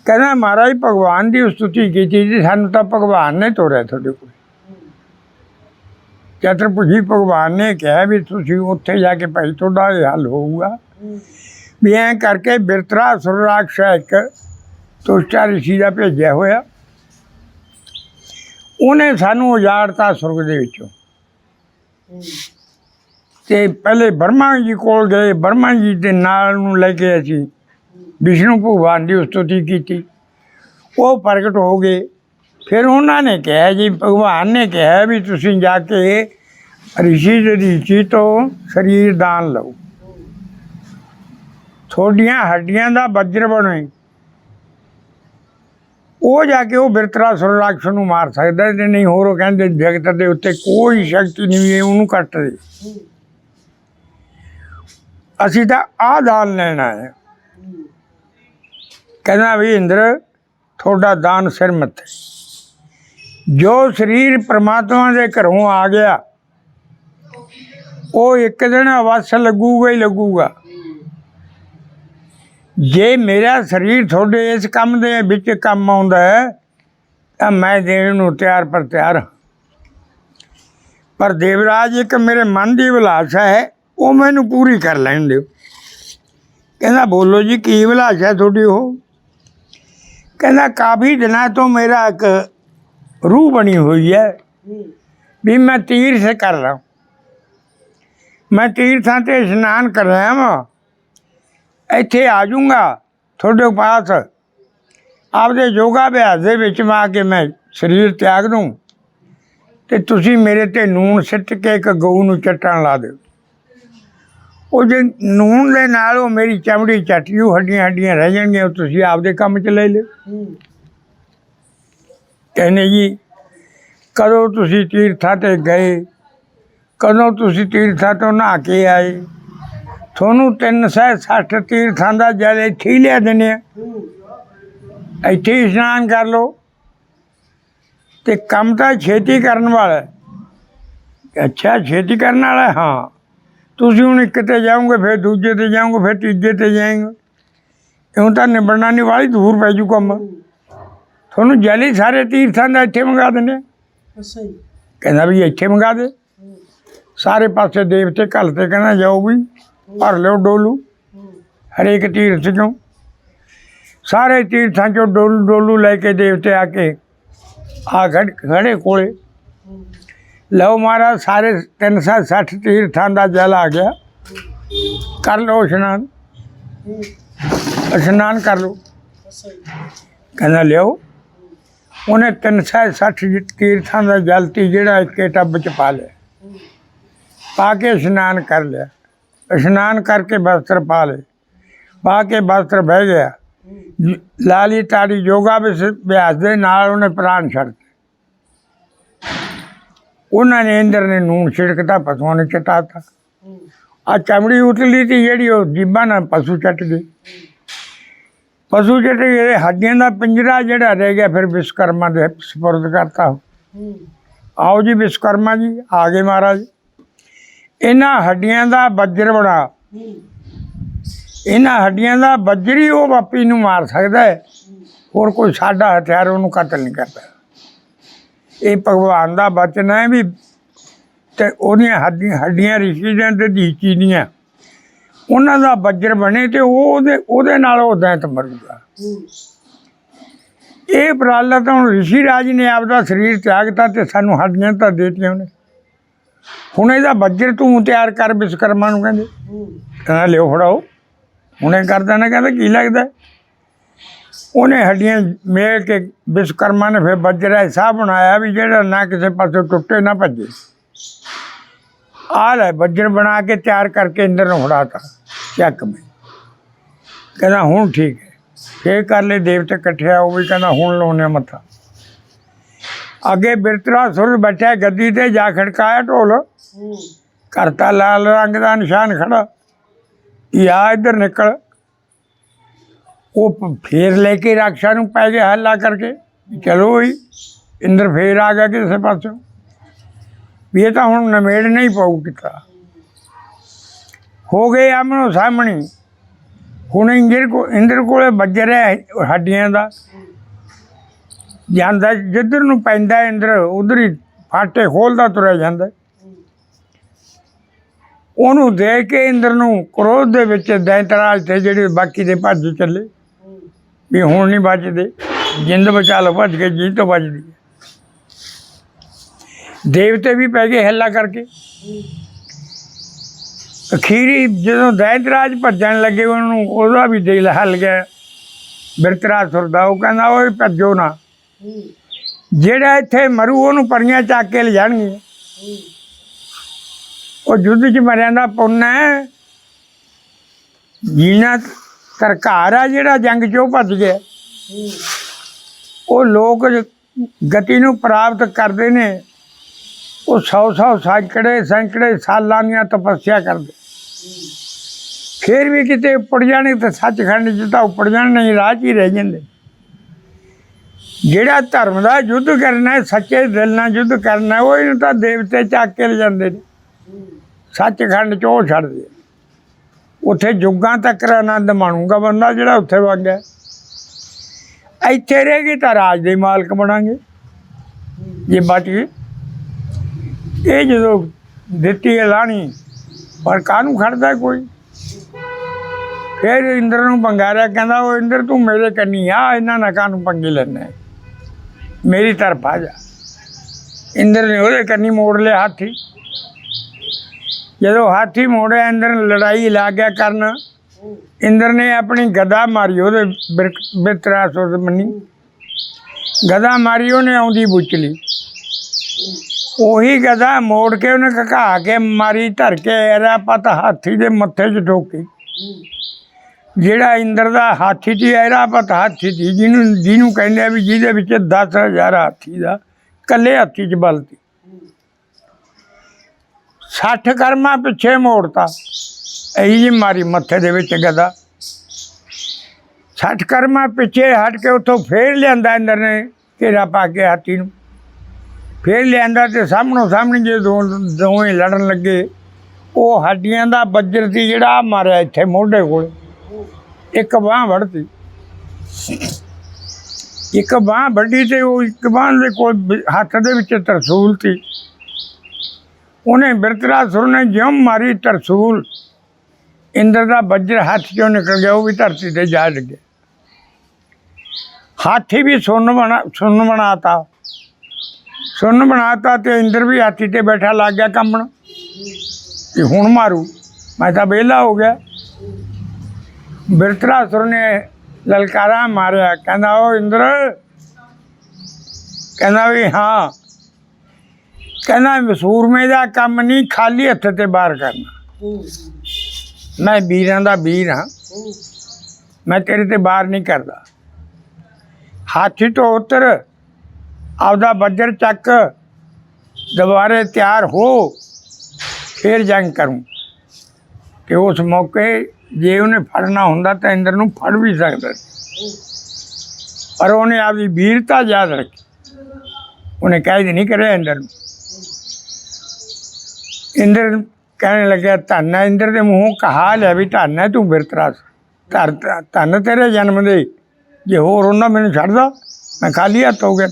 कहना महाराज भगवान की स्तुति की जी, सानू तो भगवान ने तोड़िया थोड़े को। चतुर्भुजी भगवान ने कहा भी तुसीं उत्थे जाके भाई थोड़ा हल होऊगा भी ऐं करके बिरतरासुर राक्षस एक तुष्टा ऋषि का भेजा होया, उन्हें सानू उजाड़ता सुरग दे विचों। ते पहले ब्रह्मा जी कोल गए, ब्रह्मा जी के नाल नूं लैके असीं विष्णु भगवान की स्तुति की, वो प्रगट हो गए। फिर उन्होंने कहा जी, भगवान ने कहा भी तुसीं जाके ऋषि ऋषि तो शरीर दान लो, थोड़ियां हड्डियां का वज्र बने, वो जाके वो बिरतरासुर राक्षस नूं मार सकदा है। नहीं होर कहंदे जगत के उत्ते कोई शक्ति नहीं है उन्होंने कट दे। असीं तां आ दान लेना है। कहना भी इंद्र थोड़ा दान सिर मत्थे, जो शरीर परमात्मा के घरों आ गया वो एक दिन अवश्य लगूगा ही लगूगा। जे मेरा शरीर थोड़े इस काम दे विच काम आउंदा है तो मैं देने नूं तैयार पर तैयार हाँ। पर देवराज एक मेरे मन की अभिलाषा है, वो मैनू पूरी कर लैण दिओ। कहना बोलो जी की अभिलाषा थोड़ी हो। कहना काफ़ी दिनों तो मेरा एक रूह बनी हुई है भी मैं तीर्थ कर रहा हूँ, मैं तीर्थां ते स्नान कर रहा वां, ਇੱਥੇ आ जाऊँगा थोड़े पास आपदे योगा अभ्यास दे विच मैं आके मैं शरीर त्याग दूँ तो तुसीं मेरे ते नून सिੱਟ के एक गऊ नूं चट्टण ला दिओ। ਉਹ ਜੇ ਨੂਣ ਦੇ ਨਾਲ ਉਹ ਮੇਰੀ ਚਮੜੀ ਚੱਟ ਜੂ, ਹੱਡੀਆਂ ਹੱਡੀਆਂ ਰਹਿ ਜਾਣਗੀਆਂ, ਉਹ ਤੁਸੀਂ ਆਪਦੇ ਕੰਮ 'ਚ ਲੈ ਲਿਓ। ਕਹਿੰਦੇ ਜੀ ਕਦੋਂ ਤੁਸੀਂ ਤੀਰਥਾਂ 'ਤੇ ਗਏ, ਕਦੋਂ ਤੁਸੀਂ ਤੀਰਥਾਂ ਤੋਂ ਨਹਾ ਕੇ ਆਏ, ਤੁਹਾਨੂੰ 360 ਤੀਰਥਾਂ ਦਾ ਜਲ ਇੱਥੇ ਹੀ ਲਿਆ ਦਿੰਦੇ ਆ, ਇੱਥੇ ਹੀ ਇਸ਼ਨਾਨ ਕਰ ਲਓ ਅਤੇ ਕੰਮ ਤਾਂ ਛੇਤੀ ਕਰਨ ਵਾਲਾ। ਅੱਛਾ ਛੇਤੀ ਕਰਨ ਵਾਲਾ, ਹਾਂ ਤੁਸੀਂ ਹੁਣ ਇੱਕ 'ਤੇ ਜਾਓਗੇ ਫਿਰ ਦੂਜੇ 'ਤੇ ਜਾਓਗੇ ਫਿਰ ਤੀਜੇ 'ਤੇ ਜਾਏਂਗੇ, ਇਉਂ ਤਾਂ ਨਿਬੜਨਾ ਨਹੀਂ, ਵਾਲੀ ਦੂਰ ਪੈ ਜੂ ਕੰਮ। ਤੁਹਾਨੂੰ ਜਲ ਹੀ ਸਾਰੇ ਤੀਰਥਾਂ ਦਾ ਇੱਥੇ ਮੰਗਾ ਦਿੰਦੇ। ਕਹਿੰਦਾ ਵੀ ਇੱਥੇ ਮੰਗਾ ਦੇ, ਸਾਰੇ ਪਾਸੇ ਦੇਵਤੇ ਘੱਲਤੇ, ਕਹਿੰਦਾ ਜਾਓ ਵੀ ਭਰ ਲਿਓ ਡੋਲੂ ਹਰੇਕ ਤੀਰਥ 'ਚੋਂ। ਸਾਰੇ ਤੀਰਥਾਂ 'ਚੋਂ ਡੋਲੂ ਲੈ ਕੇ ਦੇਵਤੇ ਆ ਕੇ ਆ ਖੜੇ ਕੋਲੇ, ਲਓ ਮਹਾਰਾਜ ਸਾਰੇ 360 ਤੀਰਥਾਂ ਦਾ ਜਲ ਆ ਗਿਆ, ਕਰ ਲਓ ਇਸ਼ਨਾਨ, ਇਸ਼ਨਾਨ ਕਰ ਲਓ। ਕਹਿੰਦਾ ਲਿਆਓ। ਉਹਨੇ 360 ਤੀਰਥਾਂ ਦਾ ਜਲ ਤੀ ਜਿਹੜਾ ਇੱਕ ਟੱਬ 'ਚ ਪਾ ਲਿਆ, ਪਾ ਕੇ ਇਸ਼ਨਾਨ ਕਰ ਲਿਆ। ਇਸ਼ਨਾਨ ਕਰਕੇ ਬਸਤਰ ਪਾ ਲਏ, ਪਾ ਕੇ ਬਸਤਰ ਬਹਿ ਗਿਆ। ਲਾਲੀ ਤਾੜੀ ਯੋਗਾ ਅਭਿਆਸ ਦੇ ਨਾਲ ਉਹਨੇ ਪ੍ਰਾਣ ਛੱਡ। उन्होंने इंद्र ने नून छिड़कता, पशुओं ने चटाता। आ चमड़ी उतली थी जी, जीबा ना पशु चट गई, पशु चट गए। हड्डियां का पिंजरा जड़ा रह गया फिर विश्वकर्मा दे सपुर्द करता। आओ जी विश्वकर्मा जी आ गए महाराज। इन्हां हड्डियां का वज्र बना, इन्हां हड्डियां का वज्र ही वो वापी नूं मार सकता है, होर कोई साडा हथियार उन्होंने कतल नहीं करता। ये भगवान का बचन है भी, तो उहदियां हड्डियां ऋषि दियां ते दीची दियां उन्हां दा वज्र बने तो ਉਹਦੇ ਨਾਲ ਉਹ ਦੈਂਤ ਮਰੂਗਾ। ਇਹ ਉਪਰਾਲਾ ਤਾਂ ਹੁਣ ऋषि राज ने आपका शरीर त्यागता तो सानू हड्डियां तो देतियां उन्हें। ਹੁਣ ਇਹਦਾ ਬੱਜਰ ਤੂੰ ਤਿਆਰ ਕਰ ਵਿਸ਼ਵਕਰਮਾ ਨੂੰ ਕਹਿੰਦੇ। ਕਹਿੰਦਾ ਲਿਓ ਫੜਾਓ, ਹੁਣੇ ਕਰ ਦੇਣਾ। ਕਹਿੰਦਾ ਕੀ ਲੱਗਦਾ? ਉਹਨੇ ਹੱਡੀਆਂ ਮੇਲ ਕੇ ਵਿਸ਼ਵਕਰਮਾ ਨੇ ਫਿਰ ਬੱਜਰ ਐਸਾ ਬਣਾਇਆ ਵੀ ਜਿਹੜਾ ਨਾ ਕਿਸੇ ਪਾਸੇ ਟੁੱਟੇ ਨਾ ਭੱਜੇ। ਆਹ ਲੈ ਬੱਜਰ ਬਣਾ ਕੇ ਤਿਆਰ ਕਰਕੇ ਇੰਦਰ ਨੂੰ ਫੜਾਤਾ ਚੱਕ ਮੈਂ। ਕਹਿੰਦਾ ਹੁਣ ਠੀਕ ਹੈ। ਫੇਰ ਕਰ ਲਏ ਦੇਵਤੇ ਇਕੱਠੇ, ਉਹ ਵੀ ਕਹਿੰਦਾ ਹੁਣ ਲਾਉਣੇ ਮੱਥਾ। ਅੱਗੇ ਬਿਰਤਰਾਸੁਰ ਬੈਠਿਆ ਗੱਦੀ ਤੇ, ਜਾ ਖੜਕਾਇਆ ਢੋਲ, ਕਰਤਾ ਲਾਲ ਰੰਗ ਦਾ ਨਿਸ਼ਾਨ ਖੜਾ, ਆ ਇੱਧਰ ਨਿਕਲ। ਉਹ ਫੇਰ ਲੈ ਕੇ ਰਾਖਸ਼ਾਂ ਨੂੰ ਪੈ ਗਿਆ ਹੱਲਾ ਕਰਕੇ, ਚਲੋ ਹੀ ਇੰਦਰ ਫੇਰ ਆ ਗਿਆ ਕਿਸੇ ਪਾਸੋਂ ਵੀ ਇਹ ਤਾਂ ਹੁਣ ਨਮੇੜ ਨਹੀਂ ਪਊ ਕੀਤਾ। ਹੋ ਗਏ ਆਮਣੋ ਸਾਹਮਣੇ। ਹੁਣ ਇੰਦਰ ਕੋਲੇ ਬੱਜਰ ਹੈ ਹੱਡੀਆਂ ਦਾ, ਜਾਂਦਾ ਜਿੱਧਰ ਨੂੰ ਪੈਂਦਾ ਇੰਦਰ ਉਧਰ ਹੀ ਫਾਟੇ ਖੋਲ੍ਹਦਾ ਤੁਰਿਆ ਜਾਂਦਾ। ਉਹਨੂੰ ਦੇਖ ਕੇ ਇੰਦਰ ਨੂੰ ਕ੍ਰੋਧ ਦੇ ਵਿੱਚ ਦੈਂਤਰਾਜ ਤੇ ਜਿਹੜੇ ਬਾਕੀ ਦੇ ਭੱਜ ਚੱਲੇ ਵੀ ਹੁਣ ਨਹੀਂ ਬਚਦੇ, ਜਿੰਦ ਬਚਾ ਲਓ, ਭੱਜ ਕੇ ਜੀ ਤੋਂ ਬਚਦੀ ਹੈ। ਦੇਵਤੇ ਵੀ ਪੈ ਗਏ ਹੱਲਾ ਕਰਕੇ। ਅਖੀਰੀ ਜਦੋਂ ਦੈਂਤਰਾਜ ਭੱਜਣ ਲੱਗੇ ਉਹਨੂੰ, ਉਹਦਾ ਵੀ ਦਿਲ ਹੱਲ ਗਿਆ ਬਿਰਤਰਾਸੁਰ ਦਾ। ਉਹ ਕਹਿੰਦਾ ਓਏ ਭੱਜੋ ਨਾ, ਜਿਹੜਾ ਇੱਥੇ ਮਰੂ ਉਹਨੂੰ ਪਰੀਆਂ ਚੱਕ ਕੇ ਲਿਜਾਣਗੀਆਂ। ਉਹ ਯੁੱਧ 'ਚ ਮਰਿਆਂ ਦਾ ਪੁੰਨ ਹੈ। ਜੀਣਾ ਸਰਕਾਰ ਆ ਜਿਹੜਾ ਜੰਗ 'ਚੋਂ ਭੱਜ ਗਿਆ। ਉਹ ਲੋਕ ਗਤੀ ਨੂੰ ਪ੍ਰਾਪਤ ਕਰਦੇ ਨੇ, ਉਹ 100 ਸੈਂਕੜੇ ਸਾਲਾਂ ਦੀਆਂ ਤਪੱਸਿਆ ਕਰਦੇ, ਫਿਰ ਵੀ ਕਿਤੇ ਉੱਪੜ ਜਾਣੇ ਤਾਂ ਸੱਚਖੰਡ 'ਚ ਤਾਂ ਉੱਪੜ ਜਾਣ, ਨਹੀਂ ਰਾਹ 'ਚ ਹੀ ਰਹਿ ਜਾਂਦੇ। ਜਿਹੜਾ ਧਰਮ ਦਾ ਯੁੱਧ ਕਰਨਾ, ਸੱਚੇ ਦਿਲ ਨਾਲ ਯੁੱਧ ਕਰਨਾ, ਉਹ ਇਹਨੂੰ ਤਾਂ ਦੇਵਤੇ ਚੱਕ ਕੇ ਲਿਜਾਂਦੇ ਨੇ ਸੱਚਖੰਡ 'ਚ, ਉਹ ਛੱਡਦੇ। ਉੱਥੇ ਜੁੱਗਾਂ ਤੱਕ ਆਨੰਦ ਮਾਣੂਗਾ ਬੰਦਾ ਜਿਹੜਾ ਉੱਥੇ ਵਗ ਗਿਆ। ਇੱਥੇ ਰਹਿ ਗਏ ਤਾਂ ਰਾਜ ਦੇ ਮਾਲਕ ਬਣਾਂਗੇ ਜੇ ਬਚ ਗਏ। ਇਹ ਜਦੋਂ ਦਿੱਤੀ ਐਲਾਣੀ, ਪਰ ਕਾਹਨੂੰ ਖੜਦਾ ਕੋਈ। ਫਿਰ ਇੰਦਰ ਨੂੰ ਬੰਗਾਰਿਆ, ਕਹਿੰਦਾ ਉਹ ਇੰਦਰ ਤੂੰ ਮੇਰੇ ਕੰਨੀ ਆ, ਇਹਨਾਂ ਨਾਲ ਕਾਹਨੂੰ ਪੰਗੇ ਲੈਂਦਾ, ਮੇਰੀ ਤਰਫ ਆ ਜਾ। ਇੰਦਰ ਨੇ ਉਹਦੇ ਕੰਨੀ ਮੋੜ ਲਿਆ ਹਾਥੀ। ਜਦੋਂ ਹਾਥੀ ਮੋੜਿਆ, ਇੰਦਰ ਨੇ ਲੜਾਈ ਲੱਗ ਗਿਆ ਕਰਨ। ਇੰਦਰ ਨੇ ਆਪਣੀ ਗਦਾ ਮਾਰੀ ਉਹਦੇ ਬਿਰਤਰਾਸੁਰ ਮੰਨੀ, ਗਦਾ ਮਾਰੀ ਉਹਨੇ ਆਉਂਦੀ ਬੁੱਚਲੀ। ਉਹੀ ਗਦਾ ਮੋੜ ਕੇ ਉਹਨੇ ਘਕਾ ਕੇ ਮਾਰੀ, ਧਰ ਕੇ ਐਰਾਪਤ ਹਾਥੀ ਦੇ ਮੱਥੇ 'ਚ ਠੋਕੀ। ਜਿਹੜਾ ਇੰਦਰ ਦਾ ਹਾਥੀ ਸੀ, ਐਰਾਪਤ ਹਾਥੀ ਸੀ, ਜਿਹਨੂੰ ਕਹਿੰਦੇ ਆ ਵੀ ਜਿਹਦੇ ਵਿੱਚ 10,000 ਹਾਥੀ ਦਾ ਇਕੱਲੇ ਹਾਥੀ 'ਚ ਬਲ ਸੀ। 60 ਕਰਮਾਂ ਪਿੱਛੇ ਮੋੜਤਾ, ਇਹੀ ਜੀ ਮਾਰੀ ਮੱਥੇ ਦੇ ਵਿੱਚ ਗਦਾ। 60 ਕਰਮਾਂ ਪਿੱਛੇ ਹਟ ਕੇ ਉੱਥੋਂ ਫੇਰ ਲਿਆਂਦਾ ਇੰਦਰ ਨੇ ਘੇਰਾ ਪਾ ਕੇ ਹਾਥੀ ਨੂੰ। ਫੇਰ ਲਿਆਂਦਾ ਤੇ ਸਾਹਮਣੋਂ ਸਾਹਮਣੇ ਜੇ ਦੋਵੇਂ ਲੜਨ ਲੱਗੇ। ਉਹ ਹੱਡੀਆਂ ਦਾ ਬੱਜਰ ਸੀ ਜਿਹੜਾ ਮਾਰਿਆ ਇੱਥੇ ਮੋਢੇ ਕੋਲ, ਇੱਕ ਬਾਂਹ ਵੜਤੀ, ਇੱਕ ਬਾਂਹ ਵੱਢੀ ਤੇ ਉਹ ਇੱਕ ਬਾਂਹ ਦੇ ਕੋਲ ਹੱਥ ਦੇ ਵਿੱਚ ਤਰਸੂਲ ਸੀ। ਉਹਨੇ ਬਿਰਤਰਾਸੁਰ ਨੇ ਜਿਉਂ ਮਾਰੀ ਤਰਸੂਲ, ਇੰਦਰ ਦਾ ਬੱਜਰ ਹੱਥ 'ਚੋਂ ਨਿਕਲ ਗਿਆ, ਉਹ ਵੀ ਧਰਤੀ 'ਤੇ ਜਾ ਲੱਗਿਆ। ਹਾਥੀ ਵੀ ਸੁੰਨ ਬਣਾਤਾ ਤੇ ਇੰਦਰ ਵੀ ਹਾਥੀ 'ਤੇ ਬੈਠਾ ਲੱਗ ਗਿਆ ਕੰਬਣ ਕਿ ਹੁਣ ਮਾਰੂ, ਮੈਂ ਤਾਂ ਵਿਹਲਾ ਹੋ ਗਿਆ। ਬਿਰਤਰਾਸੁਰ ਨੇ ਲਲਕਾਰਾ ਮਾਰਿਆ, ਕਹਿੰਦਾ ਉਹ ਇੰਦਰ, ਕਹਿੰਦਾ ਵੀ ਹਾਂ, ਕਹਿੰਦਾ ਸੂਰਮੇ ਦਾ ਕੰਮ ਨਹੀਂ ਖਾਲੀ ਹੱਥ 'ਤੇ ਬਾਹਰ ਕਰਨਾ, ਮੈਂ ਵੀਰਾਂ ਦਾ ਵੀਰ ਹਾਂ, ਮੈਂ ਤੇਰੇ 'ਤੇ ਬਾਹਰ ਨਹੀਂ ਕਰਦਾ। ਹਾਥੀ ਤੋਂ ਉਤਰ, ਆਪਦਾ ਬੱਜਰ ਚੱਕ, ਦੁਬਾਰੇ ਤਿਆਰ ਹੋ, ਫਿਰ ਜੰਗ ਕਰੂੰ। ਕਿ ਉਸ ਮੌਕੇ ਜੇ ਉਹਨੇ ਫੜਨਾ ਹੁੰਦਾ ਤਾਂ ਇੰਦਰ ਨੂੰ ਫੜ ਵੀ ਸਕਦਾ ਸੀ, ਪਰ ਉਹਨੇ ਆਪਦੀ ਵੀਰਤਾ ਯਾਦ ਰੱਖੀ, ਉਹਨੇ ਕੈਦ ਨਹੀਂ ਕਰਿਆ ਇੰਦਰ ਨੂੰ। ਇੰਦਰ ਕਹਿਣ ਲੱਗਿਆ ਧੰਨ ਹੈ, ਇੰਦਰ ਦੇ ਮੂੰਹੋਂ ਕਹਾ ਲਿਆ ਵੀ ਧੰਨ ਹੈ ਤੂੰ ਬਿਰਤਰਾਸੁਰ, ਧੰਨ ਤੇਰੇ ਜਨਮ ਦੇ, ਜੇ ਹੋਰ ਹੁੰਦਾ ਮੈਨੂੰ ਛੱਡਦਾ, ਮੈਂ ਖਾਲੀ ਹੱਥ ਹੋ ਗਿਆ।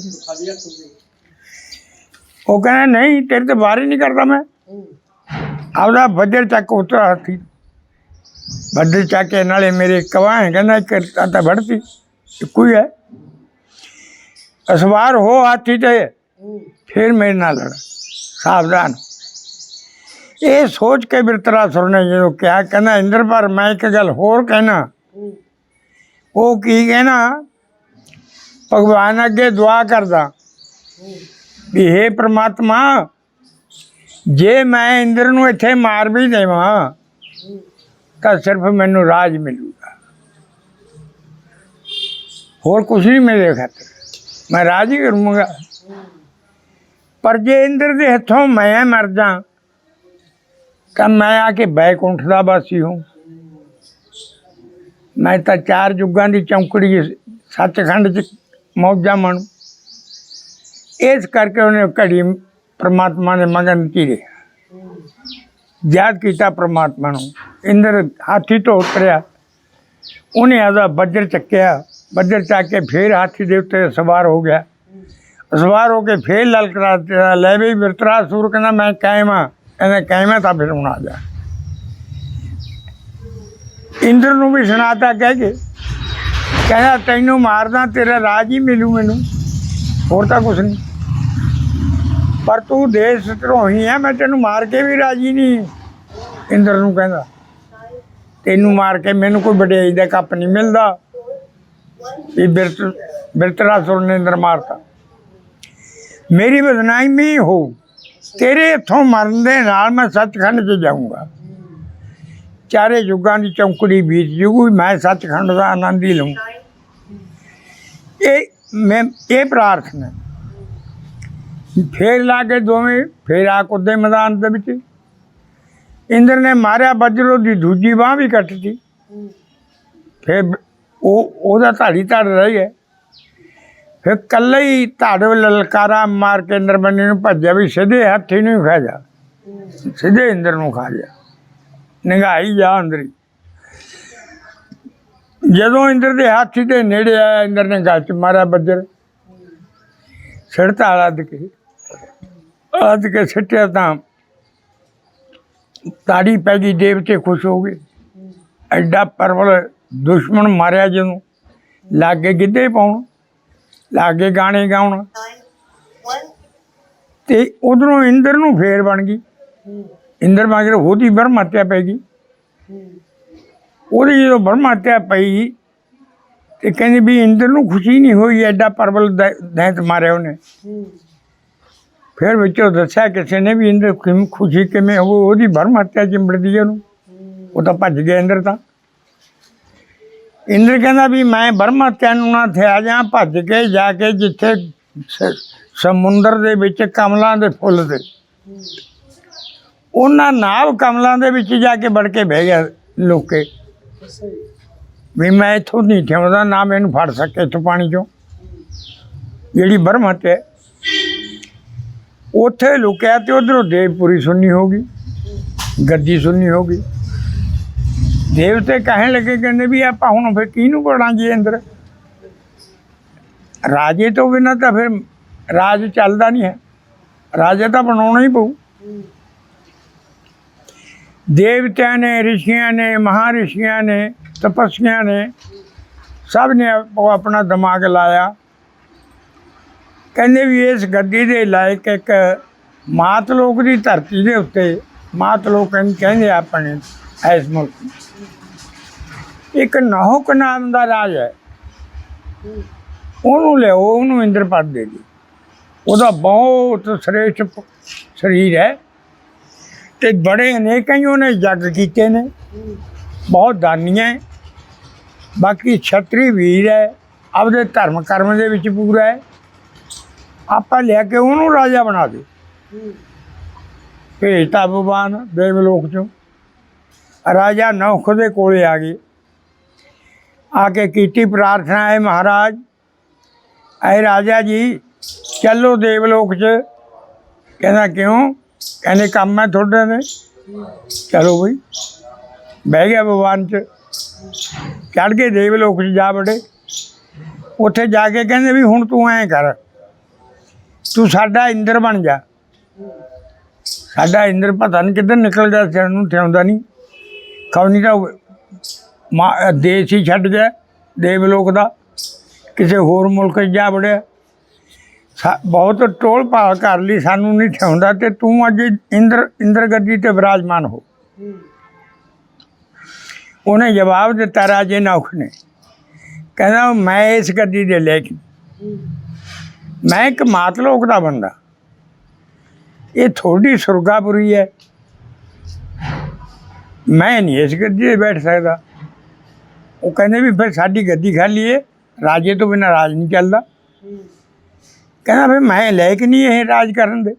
ਉਹ ਕਹਿੰਦਾ ਨਹੀਂ, ਤੇਰੇ ਤੇ ਬਾਹਰ ਹੀ ਨਹੀਂ ਕਰਦਾ ਮੈਂ। ਆਪਦਾ ਬੱਜਰ ਚੱਕ ਉੱਤਰ ਹਾਥੀ, ਬੱਜਰ ਚੱਕ ਕੇ ਨਾਲੇ ਮੇਰੇ ਕਵਾਂ ਹੈ, ਕਹਿੰਦਾ ਇੱਕ ਤਾਂ ਵੜਤੀ, ਇੱਕੋ ਹੀ ਹੈ, ਅਸਵਾਰ ਹੋ ਹਾਥੀ 'ਤੇ, ਫਿਰ ਮੇਰੇ ਨਾਲ ਲੜ, ਸਾਵਧਾਨ। ਇਹ ਸੋਚ ਕੇ ਬਿਰਤਰਾਸੁਰ ਨੇ ਜਦੋਂ ਕਿਹਾ, ਕਹਿੰਦਾ ਇੰਦਰ ਪਰ ਮੈਂ ਇੱਕ ਗੱਲ ਹੋਰ ਕਹਿਣਾ। ਉਹ ਕੀ ਕਹਿਣਾ? ਭਗਵਾਨ ਅੱਗੇ ਦੁਆ ਕਰਦਾ ਵੀ ਹੇ ਪ੍ਰਮਾਤਮਾ, ਜੇ ਮੈਂ ਇੰਦਰ ਨੂੰ ਇੱਥੇ ਮਾਰ ਵੀ ਦੇਵਾਂ ਤਾਂ ਸਿਰਫ ਮੈਨੂੰ ਰਾਜ ਮਿਲੂਗਾ, ਹੋਰ ਕੁਛ ਨਹੀਂ ਮੇਰੇ ਖਾਤਰ, ਮੈਂ ਰਾਜ ਹੀ ਕਰੂੰਗਾ। ਪਰ ਜੇ ਇੰਦਰ ਦੇ ਹੱਥੋਂ ਮੈਂ ਮਰ ਜਾ ਤਾਂ ਮੈਂ ਆ ਕੇ ਬੈਕੁੰਠ ਦਾ ਵਾਸੀ ਹੂੰ। ਮੈਂ ਤਾਂ 4 ਯੁੱਗਾਂ ਦੀ ਚੌਂਕੜੀ ਸੱਚਖੰਡ 'ਚ ਮੌਜਾਂ ਮਾਣੂ। ਇਸ ਕਰਕੇ ਉਹਨੇ ਘੜੀ ਪ੍ਰਮਾਤਮਾ ਦੇ ਮਗਨ ਚੀਰੇ ਯਾਦ ਕੀਤਾ ਪ੍ਰਮਾਤਮਾ ਨੂੰ। ਇੰਦਰ ਹਾਥੀ ਤੋਂ ਉਤਰਿਆ, ਉਹਨੇ ਆਦਾ ਬੱਜਰ ਚੱਕਿਆ, ਬੱਜਰ ਚੱਕ ਕੇ ਫੇਰ ਹਾਥੀ ਦੇ ਉੱਤੇ ਸਵਾਰ ਹੋ ਗਿਆ। ਸਵਾਰ ਹੋ ਕੇ ਫੇਰ ਲਲਕਰਾ ਦਿੱਤਾ, ਲੈ ਵੀ ਬਿਰਤਰਾਸੁਰ ਕਹਿੰਦਾ ਮੈਂ ਕਾਇਮ ਹਾਂ। ਕਹਿੰਦਾ ਕਾਇਮ ਹੈ ਤਾਂ ਫਿਰ ਹੁਣ ਆ ਜਾ। ਇੰਦਰ ਨੂੰ ਵੀ ਸੁਣਾਤਾ ਕਹਿ ਕੇ, ਕਹਿੰਦਾ ਤੈਨੂੰ ਮਾਰਦਾ ਤੇਰਾ ਰਾਜ ਹੀ ਮਿਲੂ ਮੈਨੂੰ, ਹੋਰ ਤਾਂ ਕੁਛ ਨਹੀਂ। ਪਰ ਤੂੰ ਦੇਸ਼ ਧਰੋਹੀ ਹੈ, ਮੈਂ ਤੈਨੂੰ ਮਾਰ ਕੇ ਵੀ ਰਾਜੀ ਨਹੀਂ। ਇੰਦਰ ਨੂੰ ਕਹਿੰਦਾ ਤੈਨੂੰ ਮਾਰ ਕੇ ਮੈਨੂੰ ਕੋਈ ਵਡਿਆਈ ਦਾ ਕੱਪ ਨਹੀਂ ਮਿਲਦਾ। ਵੀ ਬਿਰਤਰਾਸੁਰ ਨੇ ਇੰਦਰ ਮਾਰਤਾ, ਮੇਰੀ ਬਦਨਾਮੀ ਹੋਊ, ਤੇਰੇ ਹੱਥੋਂ ਮਰਨ ਦੇ ਨਾਲ ਮੈਂ ਸੱਚਖੰਡ 'ਚ ਜਾਊਂਗਾ। 4 ਯੁੱਗਾਂ ਦੀ ਚੌਂਕੜੀ ਬੀਤ ਜੂਗੀ, ਮੈਂ ਸੱਚਖੰਡ ਦਾ ਆਨੰਦ ਹੀ ਲਊਂ। ਇਹ ਪ੍ਰਾਰਥਨਾ। ਫੇਰ ਲਾ ਕੇ ਦੋਵੇਂ ਫੇਰ ਆ ਕੁੱਦੇ ਮੈਦਾਨ ਦੇ ਵਿੱਚ। ਇੰਦਰ ਨੇ ਮਾਰਿਆ, ਵਜਰੋ ਦੀ ਦੂਜੀ ਬਾਂਹ ਵੀ ਕੱਟਤੀ। ਫਿਰ ਉਹਦਾ ਧਾੜੀ ਧੜ ਰਹੀ ਹੈ। ਫਿਰ ਇਕੱਲਾ ਹੀ ਧੜ ਲਲਕਾਰਾ ਮਾਰ ਕੇ ਇੰਦਰ ਬੰਨੇ ਨੂੰ ਭੱਜਿਆ ਵੀ ਸਿੱਧੇ ਹਾਥੀ ਨੂੰ ਹੀ ਖਾ ਜਾ, ਸਿੱਧੇ ਇੰਦਰ ਨੂੰ ਖਾ ਜਾ, ਨਿਗਾਈ ਜਾ ਅੰਦਰ ਹੀ। ਜਦੋਂ ਇੰਦਰ ਦੇ ਹਾਥੀ ਦੇ ਨੇੜੇ ਆਇਆ, ਇੰਦਰ ਨੇ ਗਲ 'ਚ ਮਾਰਿਆ ਬੱਜਰ, ਸਿੜਤਾ ਲੱਦ ਕੇ ਸਿੱਟਿਆ ਤਾਂ ਤਾੜੀ ਪੈ ਗਈ। ਦੇਵਤੇ ਖੁਸ਼ ਹੋ ਗਏ। ਐਡਾ ਪ੍ਰਬਲ ਦੁਸ਼ਮਣ ਮਾਰਿਆ, ਜਦੋਂ ਲਾਗੇ ਗਿੱਧੇ ਪਾਉਣ, ਲਾਗੇ ਗਾਣੇ ਗਾਉਣ, ਤੇ ਉਧਰੋਂ ਇੰਦਰ ਨੂੰ ਫੇਰ ਬਣ ਗਈ। ਇੰਦਰ ਮਗਰ ਉਹਦੀ ਬ੍ਰਹਮ ਹੱਤਿਆ ਪੈ ਗਈ। ਉਹਦੀ ਜਦੋਂ ਬ੍ਰਹਮ ਹੱਤਿਆ ਪਈ ਤੇ ਕਹਿੰਦੇ ਵੀ ਇੰਦਰ ਨੂੰ ਖੁਸ਼ੀ ਨਹੀਂ ਹੋਈ, ਐਡਾ ਪ੍ਰਬਲ ਦੈਂਤ ਮਾਰਿਆ ਉਹਨੇ। ਫਿਰ ਵਿੱਚੋਂ ਦੱਸਿਆ ਕਿਸੇ ਨੇ ਵੀ ਇੰਦਰ ਖੁਸ਼ੀ ਕਿਵੇਂ ਹੋ, ਉਹਦੀ ਬ੍ਰਹਮ ਹੱਤਿਆ ਚਿੰਬੜਦੀ ਹੈ ਉਹਨੂੰ, ਉਹ ਤਾਂ ਭੱਜ ਗਿਆ ਇੰਦਰ। ਤਾਂ ਇੰਦਰ ਕਹਿੰਦਾ ਵੀ ਮੈਂ ਬ੍ਰਹਮ ਹੱਤਿਆ ਨੂੰ ਨਾ ਥਿਆ ਜਾਂ, ਭੱਜ ਕੇ ਜਾ ਕੇ ਜਿੱਥੇ ਸਮੁੰਦਰ ਦੇ ਵਿੱਚ ਕਮਲਾਂ ਦੇ ਫੁੱਲ ਤੇ, ਉਹਨਾਂ ਨਾਵ ਕਮਲਾਂ ਦੇ ਵਿੱਚ ਜਾ ਕੇ ਵੜ ਕੇ ਬਹਿ ਗਿਆ ਲੋਕੇ ਵੀ ਮੈਂ ਇੱਥੋਂ ਨਹੀਂ ਠਿਆਉਂਦਾ, ਨਾ ਮੈਨੂੰ ਫੜ ਸਕੇ ਇੱਥੋਂ ਪਾਣੀ 'ਚੋਂ। ਜਿਹੜੀ ਬ੍ਰਹਮ ਹੱਤਿਆ ਉੱਥੇ ਲੁਕਿਆ, ਤੇ ਉੱਧਰੋਂ ਦੇਵਪੁਰੀ ਸੁਣਨੀ ਹੋ ਗਈ, ਗੱਦੀ ਸੁਣਨੀ ਹੋ ਗਈ। ਦੇਵਤੇ ਕਹਿਣ ਲੱਗੇ, ਕਹਿੰਦੇ ਵੀ ਆਪਾਂ ਹੁਣ ਫਿਰ ਕਿਹਨੂੰ ਪੜਾਂਗੇ ਅੰਦਰ, ਰਾਜੇ ਤੋਂ ਬਿਨਾਂ ਤਾਂ ਫਿਰ ਰਾਜ ਚੱਲਦਾ ਨਹੀਂ ਹੈ, ਰਾਜਾ ਤਾਂ ਬਣਾਉਣਾ ਹੀ ਪਊ। ਦੇਵਤਿਆਂ ਨੇ, ਰਿਸ਼ੀਆਂ ਨੇ, ਮਹਾਰਿਸ਼ੀਆਂ ਨੇ, ਤਪੱਸਿਆਂ ਨੇ, ਸਭ ਨੇ ਆਪਣਾ ਦਿਮਾਗ ਲਾਇਆ। ਕਹਿੰਦੇ ਵੀ ਇਸ ਗੱਦੀ ਦੇ ਲਾਇਕ ਇੱਕ ਮਾਤ ਲੋਕ ਦੀ ਧਰਤੀ ਦੇ ਉੱਤੇ, ਮਾਤ ਲੋਕ ਕਹਿੰਦੇ ਆਪਣੇ ਇਸ ਮੁਲਕ, ਇੱਕ ਨਾਹੁਕ ਨਾਮ ਦਾ ਰਾਜ ਹੈ, ਉਹਨੂੰ ਲਿਆਓ, ਉਹਨੂੰ ਇੰਦਰ ਪਦ ਦੇ ਦਿਓ। ਉਹਦਾ ਬਹੁਤ ਸ੍ਰੇਸ਼ਟ ਸਰੀਰ ਹੈ ਤੇ ਬੜੇ ਅਨੇਕਾਂ ਹੀ ਉਹਨੇ ਯੱਗ ਕੀਤੇ ਨੇ, ਬਹੁਤ ਦਾਨੀਆਂ ਹੈ, ਬਾਕੀ ਛਤਰੀ ਵੀਰ ਹੈ, ਆਪਦੇ ਧਰਮ ਕਰਮ ਦੇ ਵਿੱਚ ਪੂਰਾ ਹੈ। ਆਪਾਂ ਲਿਆ ਕੇ ਉਹਨੂੰ ਰਾਜਾ ਬਣਾ ਦੇ। ਭੇਜਤਾ ਭਗਵਾਨ ਦੇਵਲੋਕ 'ਚੋਂ। ਰਾਜਾ ਨਹੁਕ ਦੇ ਕੋਲੇ ਆ ਗਏ, ਆ ਕੇ ਕੀਤੀ ਪ੍ਰਾਰਥਨਾ, ਹੈ ਮਹਾਰਾਜ, ਐ ਰਾਜਾ ਜੀ ਚੱਲੋ ਦੇਵਲੋਕ 'ਚ। ਕਹਿੰਦਾ ਕਿਉਂ? ਕਹਿੰਦੇ ਕੰਮ ਹੈ ਤੁਹਾਡੇ ਨੇ। ਚਲੋ ਬਈ, ਬਹਿ ਗਿਆ ਭਗਵਾਨ 'ਚ, ਚੜ੍ਹ ਕੇ ਦੇਵਲੋਕ 'ਚ ਜਾ ਵੜੇ। ਉੱਥੇ ਜਾ ਕੇ ਕਹਿੰਦੇ ਵੀ ਹੁਣ ਤੂੰ ਐਂ ਕਰ, ਤੂੰ ਸਾਡਾ ਇੰਦਰ ਬਣ ਜਾ। ਸਾਡਾ ਇੰਦਰ ਪਤਾ ਨਹੀਂ ਕਿੱਧਰ ਨਿਕਲ ਗਿਆ, ਸਿਰ ਨੂੰ ਠਿਆਉਂਦਾ ਨਹੀਂ, ਖੌਣੀ ਤਾਂ ਦੇਸ਼ ਹੀ ਛੱਡ ਗਿਆ ਦੇਵਲੋਕ ਦਾ, ਕਿਸੇ ਹੋਰ ਮੁਲਕ 'ਚ ਜਾ ਵੜਿਆ। ਬਹੁਤ ਟੋਲ ਭਾਲ ਕਰ ਲਈ, ਸਾਨੂੰ ਨਹੀਂ ਠਾਉਂਦਾ, ਤੇ ਤੂੰ ਅੱਜ ਇੰਦਰ ਗੱਦੀ ਤੇ ਵਿਰਾਜਮਾਨ ਹੋ। ਉਹਨੇ ਜਵਾਬ ਦਿੱਤਾ ਰਾਜੇ ਨੌਖ ਨੇ, ਕਹਿੰਦਾ ਮੈਂ ਇਸ ਗੱਦੀ ਦੇ ਲੇਖ, ਮੈਂ ਇੱਕ ਮਾਤਲੋਕ ਦਾ ਬੰਦਾ, ਇਹ ਥੋੜੀ ਸੁਰਗਾਪੁਰੀ ਹੈ, ਮੈਂ ਨਹੀਂ ਇਸ ਗੱਦੀ 'ਤੇ ਬੈਠ ਸਕਦਾ। ਉਹ ਕਹਿੰਦੇ ਵੀ ਫਿਰ ਸਾਡੀ ਗੱਦੀ ਖਾਲੀ ਹੈ, ਰਾਜੇ ਤੋਂ ਬਿਨਾਂ ਰਾਜ ਨਹੀਂ ਚੱਲਦਾ। ਕਹਿੰਦਾ ਫਿਰ ਮੈਂ ਲਾਇਕ ਨਹੀਂ ਇਹ ਰਾਜ ਕਰਨ ਦੇ।